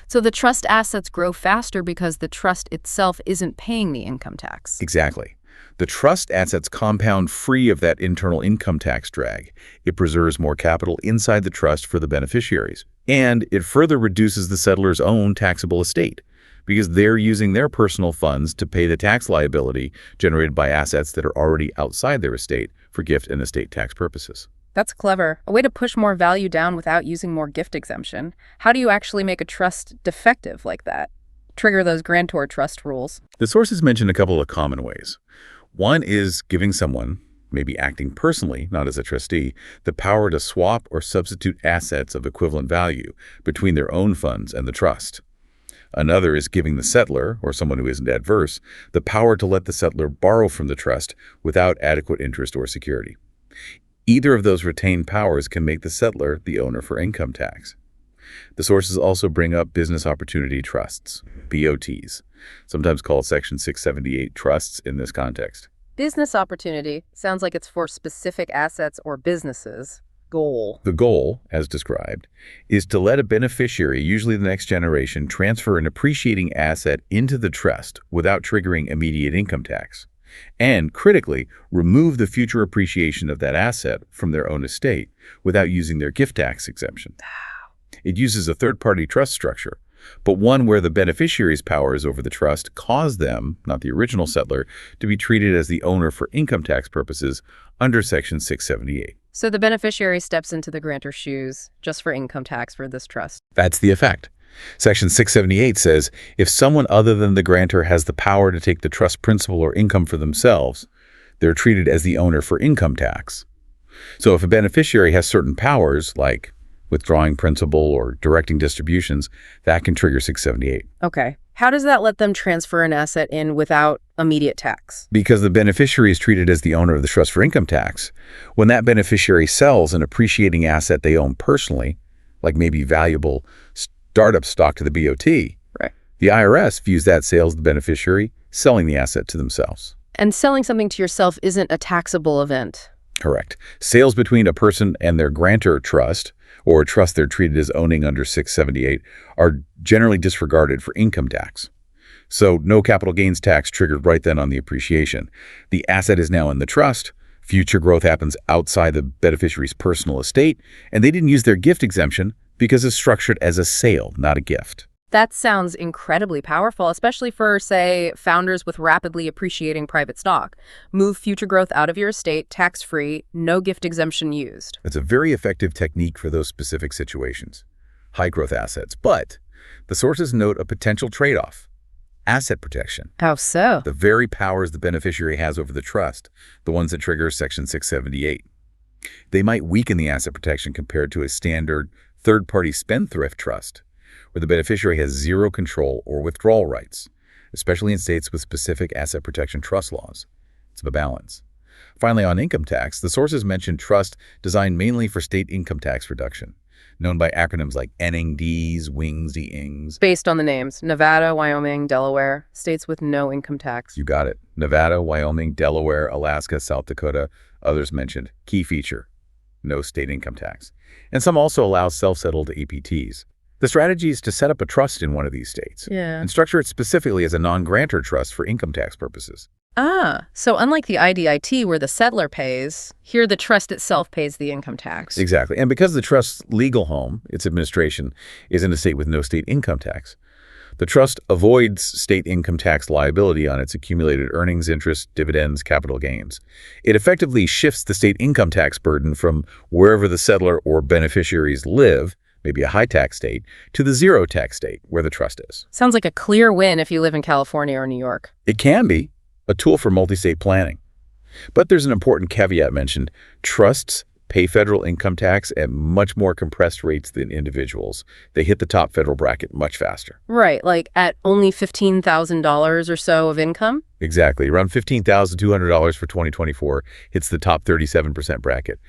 So the trust assets grow faster because the trust itself isn't paying the income tax. Exactly. The trust assets compound free of that internal income tax drag. It preserves more capital inside the trust for the beneficiaries. And it further reduces the settlor's own taxable estate, because they're using their personal funds to pay the tax liability generated by assets that are already outside their estate for gift and estate tax purposes. That's clever. A way to push more value down without using more gift exemption. How do you actually make a trust defective like that? Trigger those grantor trust rules. The sources mention a couple of common ways. One is giving someone, maybe acting personally, not as a trustee, the power to swap or substitute assets of equivalent value between their own funds and the trust. Another is giving the settlor, or someone who isn't adverse, the power to let the settlor borrow from the trust without adequate interest or security. Either of those retained powers can make the settlor the owner for income tax. The sources also bring up business opportunity trusts, BOTs, sometimes called Section 678 trusts in this context. Business opportunity sounds like it's for specific assets or businesses. Goal. The goal, as described, is to let a beneficiary, usually the next generation, transfer an appreciating asset into the trust without triggering immediate income tax, and, critically, remove the future appreciation of that asset from their own estate without using their gift tax exemption. It uses a third-party trust structure, but one where the beneficiary's powers over the trust cause them, not the original settlor, to be treated as the owner for income tax purposes under Section 678. So the beneficiary steps into the grantor's shoes just for income tax for this trust. That's the effect. Section 678 says if someone other than the grantor has the power to take the trust principal or income for themselves, they're treated as the owner for income tax. So if a beneficiary has certain powers, like withdrawing principal or directing distributions, that can trigger 678. Okay. How does that let them transfer an asset in without immediate tax? Because the beneficiary is treated as the owner of the trust for income tax, when that beneficiary sells an appreciating asset they own personally, like maybe valuable startup stock to the BOT, right, the IRS views that sale as the beneficiary selling the asset to themselves. And selling something to yourself isn't a taxable event. Correct. Sales between a person and their grantor trust, or a trust they're treated as owning under 678, are generally disregarded for income tax. So no capital gains tax triggered right then on the appreciation. The asset is now in the trust, future growth happens outside the beneficiary's personal estate, and they didn't use their gift exemption because it's structured as a sale, not a gift. That sounds incredibly powerful, especially for, say, founders with rapidly appreciating private stock. Move future growth out of your estate, tax-free, no gift exemption used. It's a very effective technique for those specific situations, high-growth assets. But the sources note a potential trade-off, asset protection. How so? The very powers the beneficiary has over the trust, the ones that trigger Section 678. They might weaken the asset protection compared to a standard third-party spendthrift trust, where the beneficiary has zero control or withdrawal rights, especially in states with specific asset protection trust laws. It's a balance. Finally, on income tax, the sources mention trust designed mainly for state income tax reduction, known by acronyms like NINGs, WINGs, DINGs. Based on the names, Nevada, Wyoming, Delaware, states with no income tax. You got it. Nevada, Wyoming, Delaware, Alaska, South Dakota, others mentioned. Key feature: no state income tax. And some also allow self-settled APTs. The strategy is to set up a trust in one of these states and structure it specifically as a non-grantor trust for income tax purposes. So unlike the IDIT where the settler pays, here the trust itself pays the income tax. Exactly. And because the trust's legal home, its administration, is in a state with no state income tax, the trust avoids state income tax liability on its accumulated earnings, interest, dividends, capital gains. It effectively shifts the state income tax burden from wherever the settler or beneficiaries live, maybe a high-tax state, to the zero-tax state where the trust is. Sounds like a clear win if you live in California or New York. It can be a tool for multi-state planning. But there's an important caveat mentioned. Trusts pay federal income tax at much more compressed rates than individuals. They hit the top federal bracket much faster. Right, like at only $15,000 or so of income? Exactly. Around $15,200 for 2024 hits the top 37% bracket.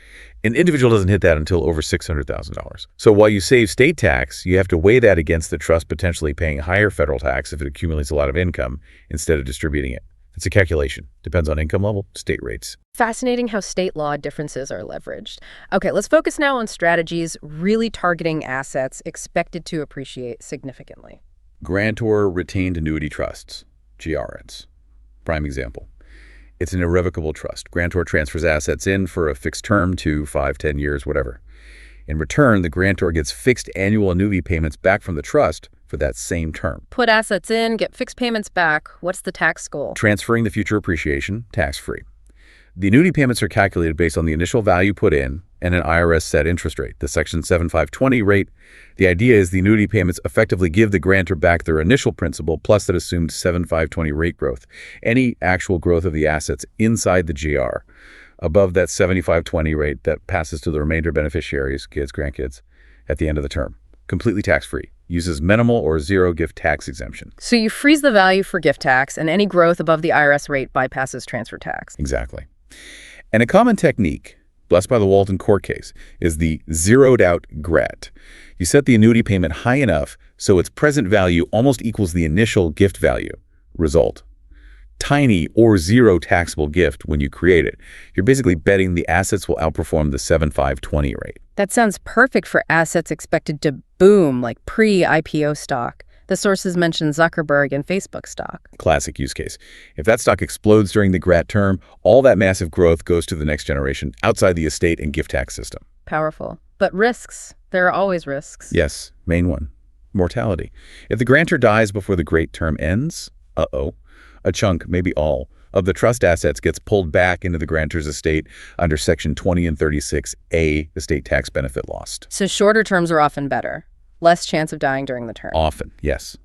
An individual doesn't hit that until over $600,000. So while you save state tax, you have to weigh that against the trust potentially paying higher federal tax if it accumulates a lot of income instead of distributing it. It's a calculation. Depends on income level, state rates. Fascinating how state law differences are leveraged. Okay, let's focus now on strategies really targeting assets expected to appreciate significantly. Grantor retained annuity trusts, GRNs. Prime example. It's an irrevocable trust. Grantor transfers assets in for a fixed term, 2, 5, 10 years, whatever. In return, the grantor gets fixed annual annuity payments back from the trust for that same term. Put assets in, get fixed payments back. What's the tax goal? Transferring the future appreciation, tax-free. The annuity payments are calculated based on the initial value put in and an IRS set interest rate, the Section 7520 rate. The idea is the annuity payments effectively give the grantor back their initial principal plus that assumed 7520 rate growth, any actual growth of the assets inside the GR, above that 7520 rate that passes to the remainder beneficiaries, kids, grandkids, at the end of the term. Completely tax-free. Uses minimal or zero gift tax exemption. So you freeze the value for gift tax, and any growth above the IRS rate bypasses transfer tax. Exactly. And a common technique, blessed by the Walton court case, is the zeroed-out GRAT. You set the annuity payment high enough so its present value almost equals the initial gift value. Result: tiny or zero taxable gift when you create it. You're basically betting the assets will outperform the 7520 rate. That sounds perfect for assets expected to boom, like pre-IPO stock. The sources mention Zuckerberg and Facebook stock. Classic use case. If that stock explodes during the GRAT term, all that massive growth goes to the next generation outside the estate and gift tax system. Powerful. But risks. There are always risks. Yes, main one. Mortality. If the grantor dies before the GRAT term ends, a chunk, maybe all, of the trust assets gets pulled back into the grantor's estate under Section 20 and 36A, estate tax benefit lost. So shorter terms are often better. Less chance of dying during the term. Often, yes.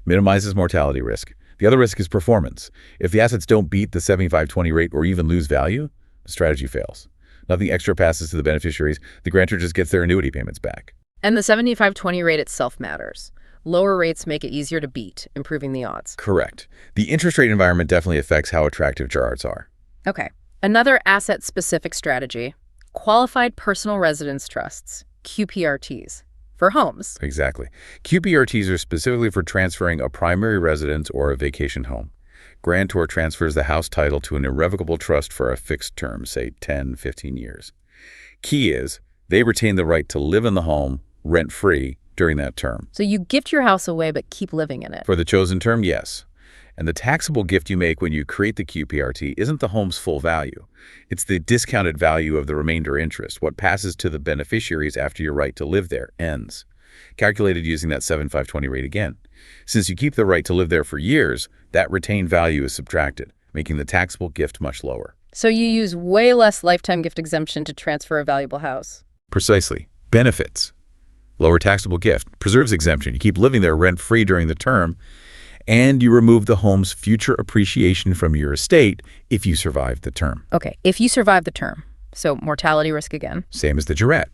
Minimizes mortality risk. The other risk is performance. If the assets don't beat the 7520 rate or even lose value, the strategy fails. Nothing extra passes to the beneficiaries. The grantor just gets their annuity payments back. And the 7520 rate itself matters. Lower rates make it easier to beat, improving the odds. Correct. The interest rate environment definitely affects how attractive GRs are. Okay. Another asset-specific strategy, qualified personal residence trusts, QPRTs, for homes. Exactly. QPRTs are specifically for transferring a primary residence or a vacation home. Grantor transfers the house title to an irrevocable trust for a fixed term, say 10, 15 years. Key is they retain the right to live in the home rent-free during that term. So you gift your house away but keep living in it. For the chosen term, yes. And the taxable gift you make when you create the QPRT isn't the home's full value. It's the discounted value of the remainder interest, what passes to the beneficiaries after your right to live there ends. Calculated using that 7520 rate again. Since you keep the right to live there for years, that retained value is subtracted, making the taxable gift much lower. So you use way less lifetime gift exemption to transfer a valuable house. Precisely. Benefits. Lower taxable gift, preserves exemption. You keep living there rent-free during the term, and you remove the home's future appreciation from your estate if you survive the term. Okay, if you survive the term. So mortality risk again. Same as the jurat.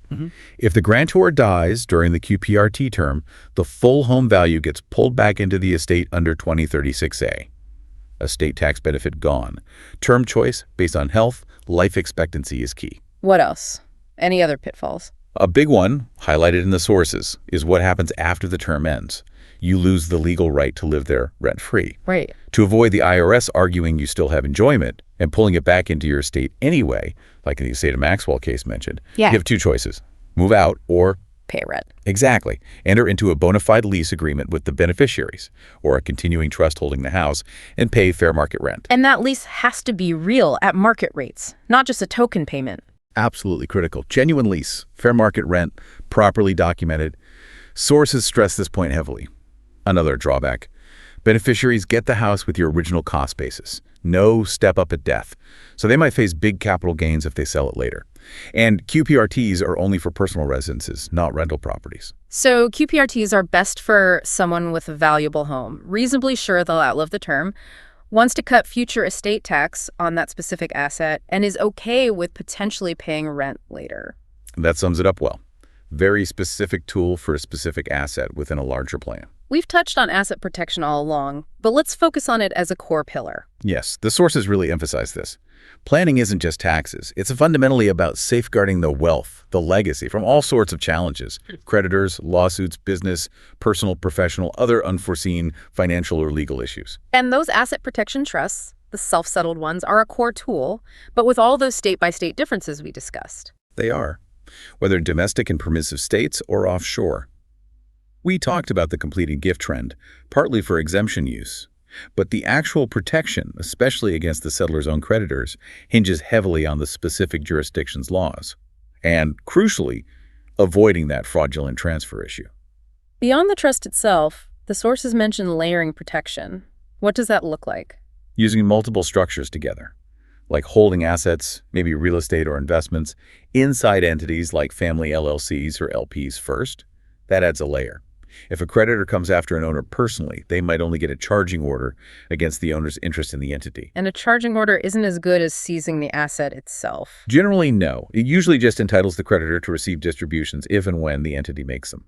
If the grantor dies during the QPRT term, the full home value gets pulled back into the estate under 2036A. Estate tax benefit gone. Term choice based on health, life expectancy is key. What else? Any other pitfalls? A big one, highlighted in the sources, is what happens after the term ends. You lose the legal right to live there rent-free. Right. To avoid the IRS arguing you still have enjoyment and pulling it back into your estate anyway, like in the estate of Maxwell case mentioned, you have two choices: move out or Pay rent. exactly enter into a bona fide lease agreement with the beneficiaries or a continuing trust holding the house and pay fair market rent. And that lease has to be real at market rates, not just a token payment. Absolutely critical. Genuine lease, fair market rent, properly documented. Sources stress this point heavily. Another drawback: beneficiaries get the house with your original cost basis. No step up at death. So they might face big capital gains if they sell it later. And QPRTs are only for personal residences, not rental properties. So QPRTs are best for someone with a valuable home, reasonably sure they'll outlive the term, wants to cut future estate tax on that specific asset, and is okay with potentially paying rent later. That sums it up well. Very specific tool for a specific asset within a larger plan. We've touched on asset protection all along, but let's focus on it as a core pillar. Yes, the sources really emphasize this. Planning isn't just taxes. It's fundamentally about safeguarding the wealth, the legacy from all sorts of challenges: creditors, lawsuits, business, personal, professional, other unforeseen financial or legal issues. And those asset protection trusts, the self-settled ones, are a core tool, but with all those state-by-state differences we discussed. They are, whether domestic and permissive states or offshore. We talked about the completed gift trend, partly for exemption use. But the actual protection, especially against the settler's own creditors, hinges heavily on the specific jurisdiction's laws. And, crucially, avoiding that fraudulent transfer issue. Beyond the trust itself, the sources mention layering protection. What does that look like? Using multiple structures together, like holding assets, maybe real estate or investments, inside entities like family LLCs or LPs first. That adds a layer. If a creditor comes after an owner personally, they might only get a charging order against the owner's interest in the entity. And a charging order isn't as good as seizing the asset itself. Generally, no. It usually just entitles the creditor to receive distributions if and when the entity makes them.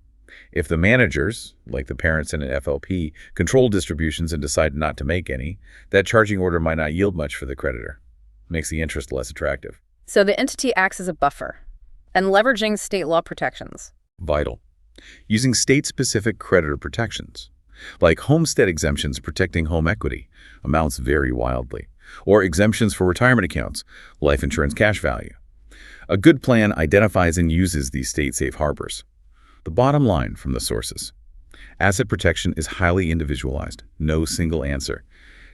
If the managers, like the parents in an FLP, control distributions and decide not to make any, that charging order might not yield much for the creditor. Makes the interest less attractive. So the entity acts as a buffer and leveraging state law protections. Vital. Using state-specific creditor protections, like homestead exemptions protecting home equity, amounts vary wildly, or exemptions for retirement accounts, life insurance cash value. A good plan identifies and uses these state safe harbors. The bottom line from the sources: asset protection is highly individualized, no single answer,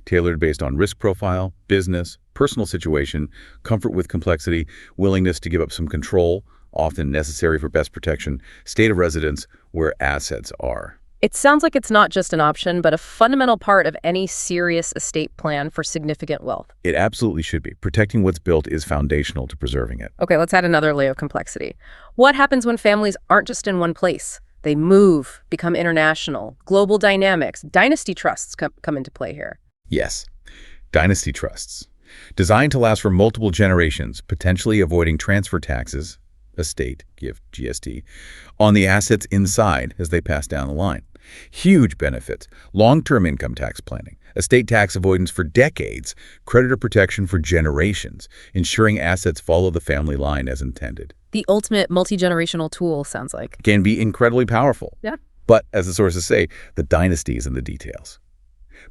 tailored based on risk profile, business, personal situation, comfort with complexity, willingness to give up some control, often necessary for best protection, state of residence, where assets are. It sounds like it's not just an option, but a fundamental part of any serious estate plan for significant wealth. It absolutely should be. Protecting what's built is foundational to preserving it. Okay, let's add another layer of complexity. What happens when families aren't just in one place? They move, become international, global dynamics, dynasty trusts come into play here. Yes, dynasty trusts. Designed to last for multiple generations, potentially avoiding transfer taxes, estate, gift, GST, on the assets inside as they pass down the line. Huge benefits: long-term income tax planning, estate tax avoidance for decades, creditor protection for generations, ensuring assets follow the family line as intended. The ultimate multi-generational tool, sounds like. Can be incredibly powerful. Yeah. But, as the sources say, the dynasty is in the details.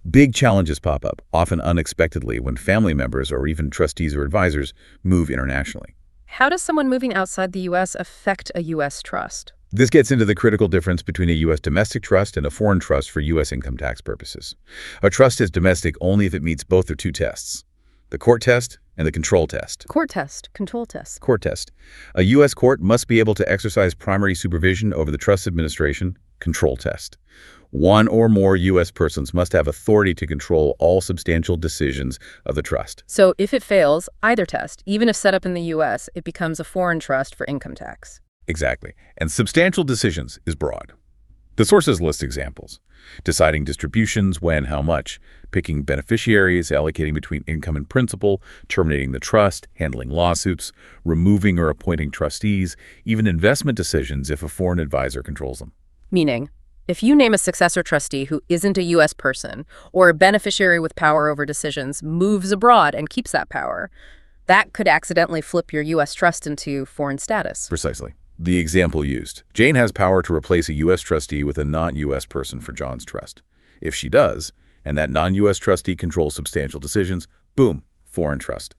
Big challenges pop up, often unexpectedly, when family members or even trustees or advisors move internationally. How does someone moving outside the U.S. affect a U.S. trust? This gets into the critical difference between a U.S. domestic trust and a foreign trust for U.S. income tax purposes. A trust is domestic only if it meets both their two tests: the court test and the control test. Court test, control test. Court test. A U.S. court must be able to exercise primary supervision over the trust administration. Control test. One or more U.S. persons must have authority to control all substantial decisions of the trust. So if it fails either test, even if set up in the U.S., it becomes a foreign trust for income tax. Exactly. And substantial decisions is broad. The sources list examples: deciding distributions, when, how much, picking beneficiaries, allocating between income and principal, terminating the trust, handling lawsuits, removing or appointing trustees, even investment decisions if a foreign advisor controls them. Meaning, if you name a successor trustee who isn't a U.S. person, or a beneficiary with power over decisions moves abroad and keeps that power, that could accidentally flip your U.S. trust into foreign status. Precisely. The example used. Jane has power to replace a U.S. trustee with a non-U.S. person for John's trust. If she does, and that non-U.S. trustee controls substantial decisions, boom, foreign trust,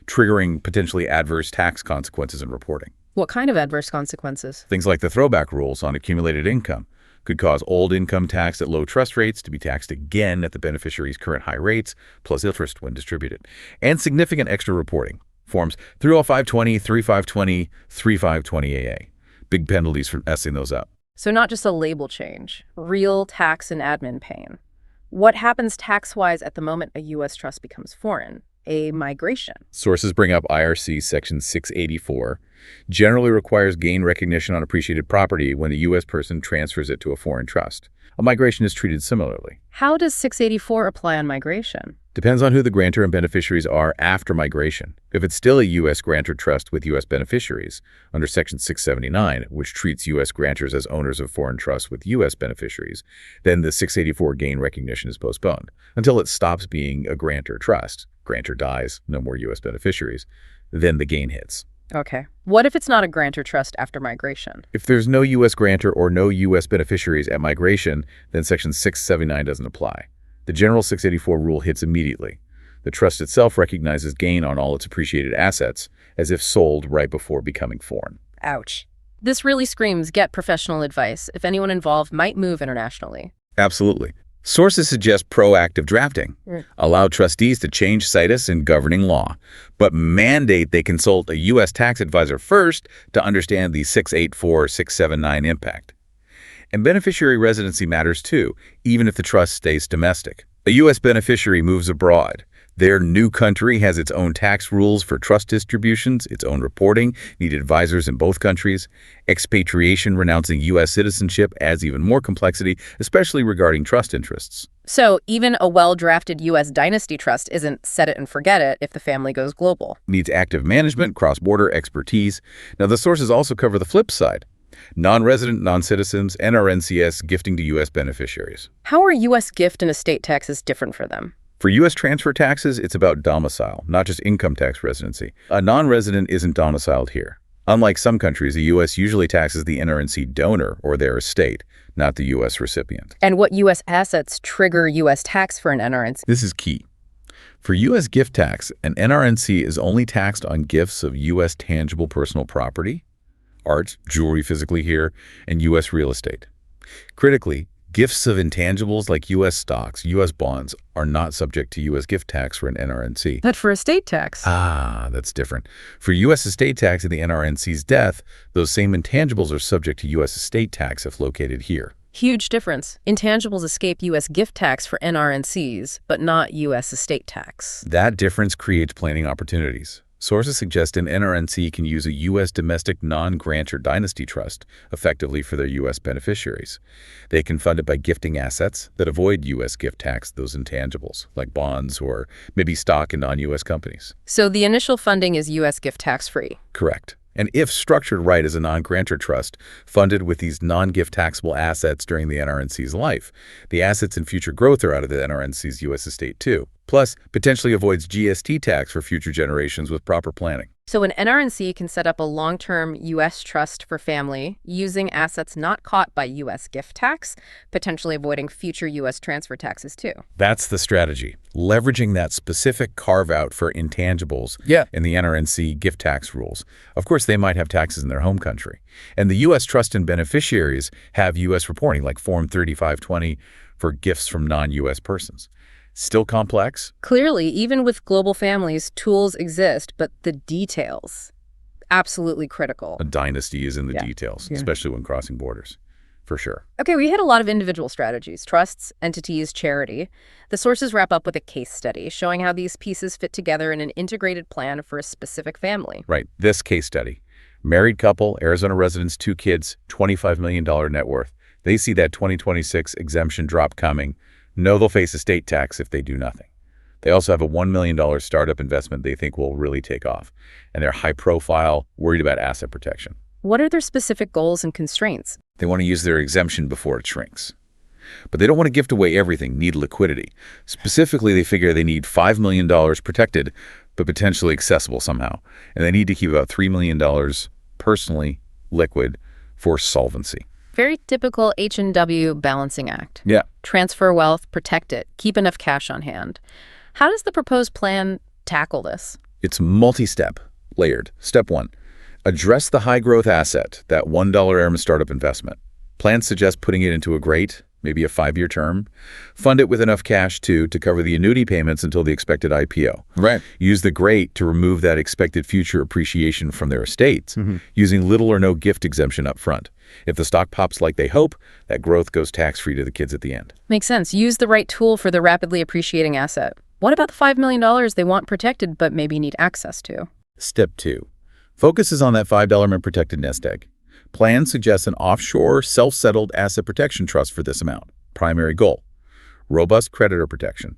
triggering potentially adverse tax consequences in reporting. What kind of adverse consequences? Things like the throwback rules on accumulated income could cause old income tax at low trust rates to be taxed again at the beneficiary's current high rates, plus interest when distributed, and significant extra reporting. Forms 30520, 3520, 3520AA. Big penalties for messing those up. So not just a label change, real tax and admin pain. What happens tax-wise at the moment a U.S. trust becomes foreign? A migration. Sources bring up IRC Section 684, generally requires gain recognition on appreciated property when the U.S. person transfers it to a foreign trust. A migration is treated similarly. How does 684 apply on migration? Depends on who the grantor and beneficiaries are after migration. If it's still a U.S. grantor trust with U.S. beneficiaries, under Section 679, which treats U.S. grantors as owners of foreign trusts with U.S. beneficiaries, then the 684 gain recognition is postponed until it stops being a grantor trust. Grantor dies, no more U.S. beneficiaries. Then the gain hits. Okay. What if it's not a grantor trust after migration? If there's no U.S. grantor or no U.S. beneficiaries at migration, then Section 679 doesn't apply. The general 684 rule hits immediately. The trust itself recognizes gain on all its appreciated assets as if sold right before becoming foreign. Ouch. This really screams get professional advice if anyone involved might move internationally. Absolutely. Sources suggest proactive drafting, allow trustees to change situs in governing law, but mandate they consult a U.S. tax advisor first to understand the 684-679 impact. And beneficiary residency matters too, even if the trust stays domestic. A U.S. beneficiary moves abroad. Their new country has its own tax rules for trust distributions, its own reporting, need advisors in both countries. Expatriation renouncing U.S. citizenship adds even more complexity, especially regarding trust interests. So even a well-drafted U.S. dynasty trust isn't set it and forget it if the family goes global. Needs active management, cross-border expertise. Now, the sources also cover the flip side. Non-resident, non-citizens, NRNCS gifting to U.S. beneficiaries. How are U.S. gift and estate taxes different for them? For U.S. transfer taxes, it's about domicile, not just income tax residency. A non-resident isn't domiciled here. Unlike some countries, the U.S. usually taxes the NRNC donor or their estate, not the U.S. recipient. And what U.S. assets trigger U.S. tax for an NRNC? This is key. For U.S. gift tax, an NRNC is only taxed on gifts of U.S. tangible personal property, art, jewelry physically here, and U.S. real estate. Critically, gifts of intangibles like U.S. stocks, U.S. bonds are not subject to U.S. gift tax for an NRNC. But for estate tax? That's different. For U.S. estate tax at the NRNC's death, those same intangibles are subject to U.S. estate tax if located here. Huge difference. Intangibles escape U.S. gift tax for NRNCs, but not U.S. estate tax. That difference creates planning opportunities. Sources suggest an NRNC can use a U.S. domestic non-grantor dynasty trust effectively for their U.S. beneficiaries. They can fund it by gifting assets that avoid U.S. gift tax, those intangibles, like bonds or maybe stock in non-U.S. companies. So the initial funding is U.S. gift tax-free? Correct. And if structured right as a non-grantor trust, funded with these non-gift taxable assets during the NRNC's life, the assets and future growth are out of the NRNC's U.S. estate too. Plus, potentially avoids GST tax for future generations with proper planning. So an NRNC can set up a long-term U.S. trust for family using assets not caught by U.S. gift tax, potentially avoiding future U.S. transfer taxes too. That's the strategy, leveraging that specific carve-out for intangibles in the NRNC gift tax rules. Of course, they might have taxes in their home country. And the U.S. trust and beneficiaries have U.S. reporting, like Form 3520 for gifts from non-U.S. persons. Still complex? Clearly, even with global families, tools exist, but the details, absolutely critical. A dynasty is in the details, especially when crossing borders, for sure. Okay, we hit a lot of individual strategies, trusts, entities, charity. The sources wrap up with a case study showing how these pieces fit together in an integrated plan for a specific family. Right, this case study. Married couple, Arizona residents, 2 kids, $25 million net worth. They see that 2026 exemption drop coming. Know they'll face estate tax if they do nothing. They also have a $1 million startup investment they think will really take off. And they're high profile, worried about asset protection. What are their specific goals and constraints? They want to use their exemption before it shrinks. But they don't want to gift away everything, need liquidity. Specifically, they figure they need $5 million protected, but potentially accessible somehow. And they need to keep about $3 million personally liquid, for solvency. Very typical H&W balancing act. Yeah. Transfer wealth, protect it, keep enough cash on hand. How does the proposed plan tackle this? It's multi-step, layered. Step 1, address the high-growth asset, that $1 ARM startup investment. Plans suggest putting it into a GRATE, maybe a 5-year term. Fund it with enough cash, too, to cover the annuity payments until the expected IPO. Right. Use the GRATE to remove that expected future appreciation from their estates, using little or no gift exemption up front. If the stock pops like they hope, that growth goes tax-free to the kids at the end. Makes sense. Use the right tool for the rapidly appreciating asset. What about the $5 million they want protected but maybe need access to? Step 2, focuses on that $5 protected nest egg. Plan suggests an offshore, self-settled asset protection trust for this amount. Primary goal, robust creditor protection.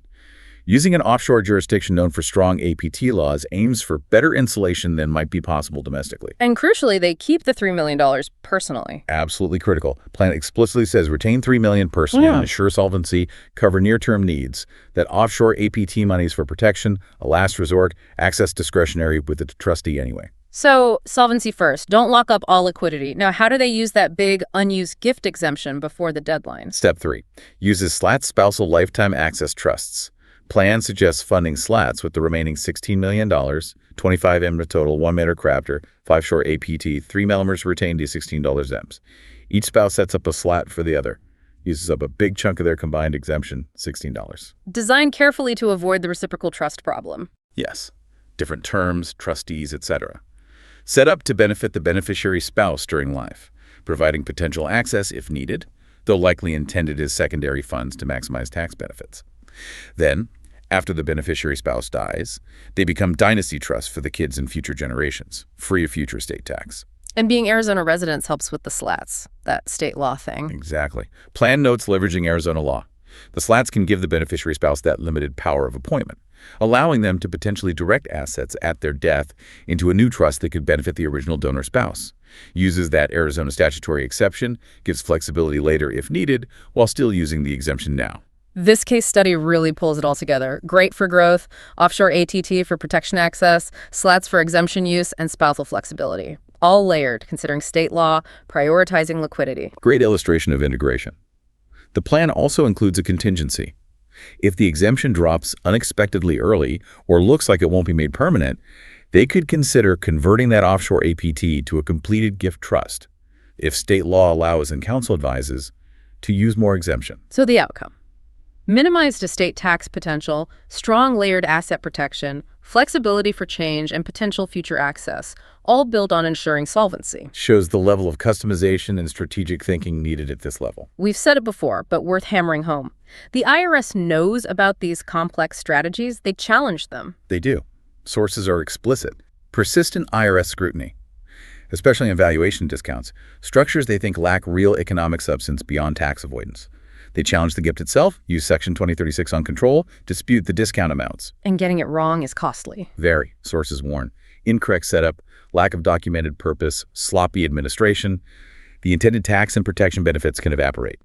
Using an offshore jurisdiction known for strong APT laws aims for better insulation than might be possible domestically. And crucially, they keep the $3 million personally. Absolutely critical. Plan explicitly says retain $3 million personally and ensure solvency, cover near-term needs. That offshore APT money is for protection, a last resort, access discretionary with the trustee anyway. So, solvency first. Don't lock up all liquidity. Now, how do they use that big unused gift exemption before the deadline? Step 3, uses SLAT spousal lifetime access trusts. Plan suggests funding SLATs with the remaining $16 million, 25 M total, 1 meter crafter, 5 shore APT, 3 Melmers retained to $16 EMS. Each spouse sets up a SLAT for the other. Uses up a big chunk of their combined exemption, $16. Designed carefully to avoid the reciprocal trust problem. Yes. Different terms, trustees, etc. Set up to benefit the beneficiary spouse during life, providing potential access if needed, though likely intended as secondary funds to maximize tax benefits. Then, after the beneficiary spouse dies, they become dynasty trusts for the kids and future generations, free of future state tax. And being Arizona residents helps with the SLATs, that state law thing. Exactly. Plan notes leveraging Arizona law. The SLATs can give the beneficiary spouse that limited power of appointment, allowing them to potentially direct assets at their death into a new trust that could benefit the original donor spouse. Uses that Arizona statutory exception, gives flexibility later if needed, while still using the exemption now. This case study really pulls it all together. Great for growth, offshore ATT for protection access, SLATs for exemption use, and spousal flexibility. All layered, considering state law, prioritizing liquidity. Great illustration of integration. The plan also includes a contingency. If the exemption drops unexpectedly early or looks like it won't be made permanent, they could consider converting that offshore APT to a completed gift trust, if state law allows and counsel advises, to use more exemption. So the outcome. Minimized estate tax potential, strong layered asset protection, flexibility for change, and potential future access, all built on ensuring solvency. Shows the level of customization and strategic thinking needed at this level. We've said it before, but worth hammering home. The IRS knows about these complex strategies. They challenge them. They do. Sources are explicit. Persistent IRS scrutiny, especially in valuation discounts, structures they think lack real economic substance beyond tax avoidance. They challenge the gift itself, use Section 2036 on control, dispute the discount amounts. And getting it wrong is costly. Very, sources warn. Incorrect setup, lack of documented purpose, sloppy administration. The intended tax and protection benefits can evaporate.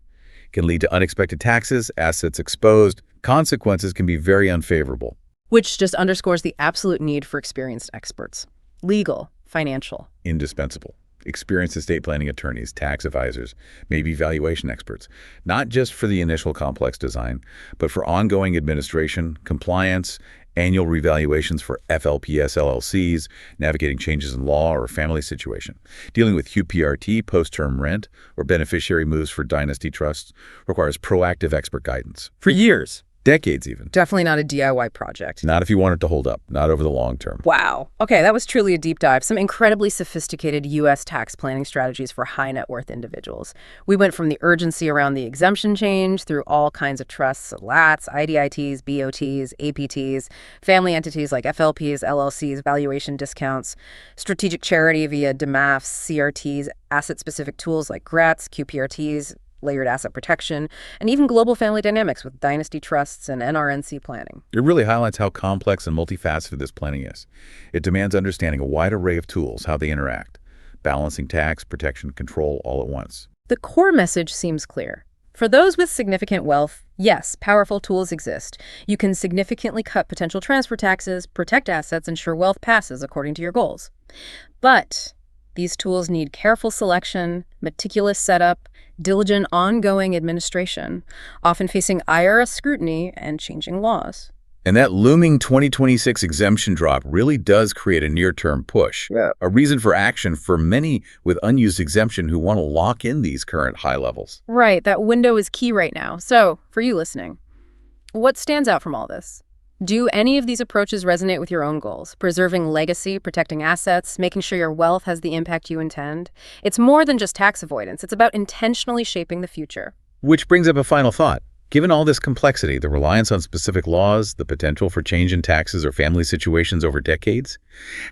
Can lead to unexpected taxes, assets exposed. Consequences can be very unfavorable. Which just underscores the absolute need for experienced experts. Legal, financial. Indispensable. Experienced estate planning attorneys, tax advisors, maybe valuation experts, not just for the initial complex design, but for ongoing administration, compliance, annual revaluations for FLPS LLCs, navigating changes in law or family situation. Dealing with QPRT, post-term rent, or beneficiary moves for dynasty trusts requires proactive expert guidance. For years. Decades even. Definitely not a DIY project. Not if you want it to hold up, not over the long term. Wow. Okay, that was truly a deep dive. Some incredibly sophisticated U.S. tax planning strategies for high net worth individuals. We went from the urgency around the exemption change through all kinds of trusts, LATs, IDITs, BOTs, APTs, family entities like FLPs, LLCs, valuation discounts, strategic charity via DMAFs, CRTs, asset-specific tools like GRATs, QPRTs, layered asset protection, and even global family dynamics with dynasty trusts and NRNC planning. It really highlights how complex and multifaceted this planning is. It demands understanding a wide array of tools, how they interact, balancing tax, protection, control all at once. The core message seems clear. For those with significant wealth, yes, powerful tools exist. You can significantly cut potential transfer taxes, protect assets, ensure wealth passes according to your goals. But These tools need careful selection, meticulous setup, diligent ongoing administration, often facing IRS scrutiny and changing laws. And that looming 2026 exemption drop really does create a near-term push, Yeah. a reason for action for many with unused exemption who want to lock in these current high levels. Right, that window is key right now. So, for you listening, what stands out from all this? Do any of these approaches resonate with your own goals? Preserving legacy, protecting assets, making sure your wealth has the impact you intend? It's more than just tax avoidance. It's about intentionally shaping the future. Which brings up a final thought. Given all this complexity, the reliance on specific laws, the potential for change in taxes or family situations over decades,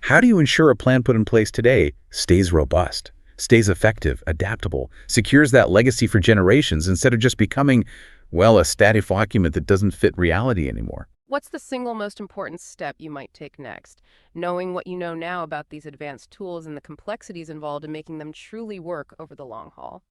how do you ensure a plan put in place today stays robust, stays effective, adaptable, secures that legacy for generations instead of just becoming, well, a static document that doesn't fit reality anymore? What's the single most important step you might take next? Knowing what you know now about these advanced tools and the complexities involved in making them truly work over the long haul.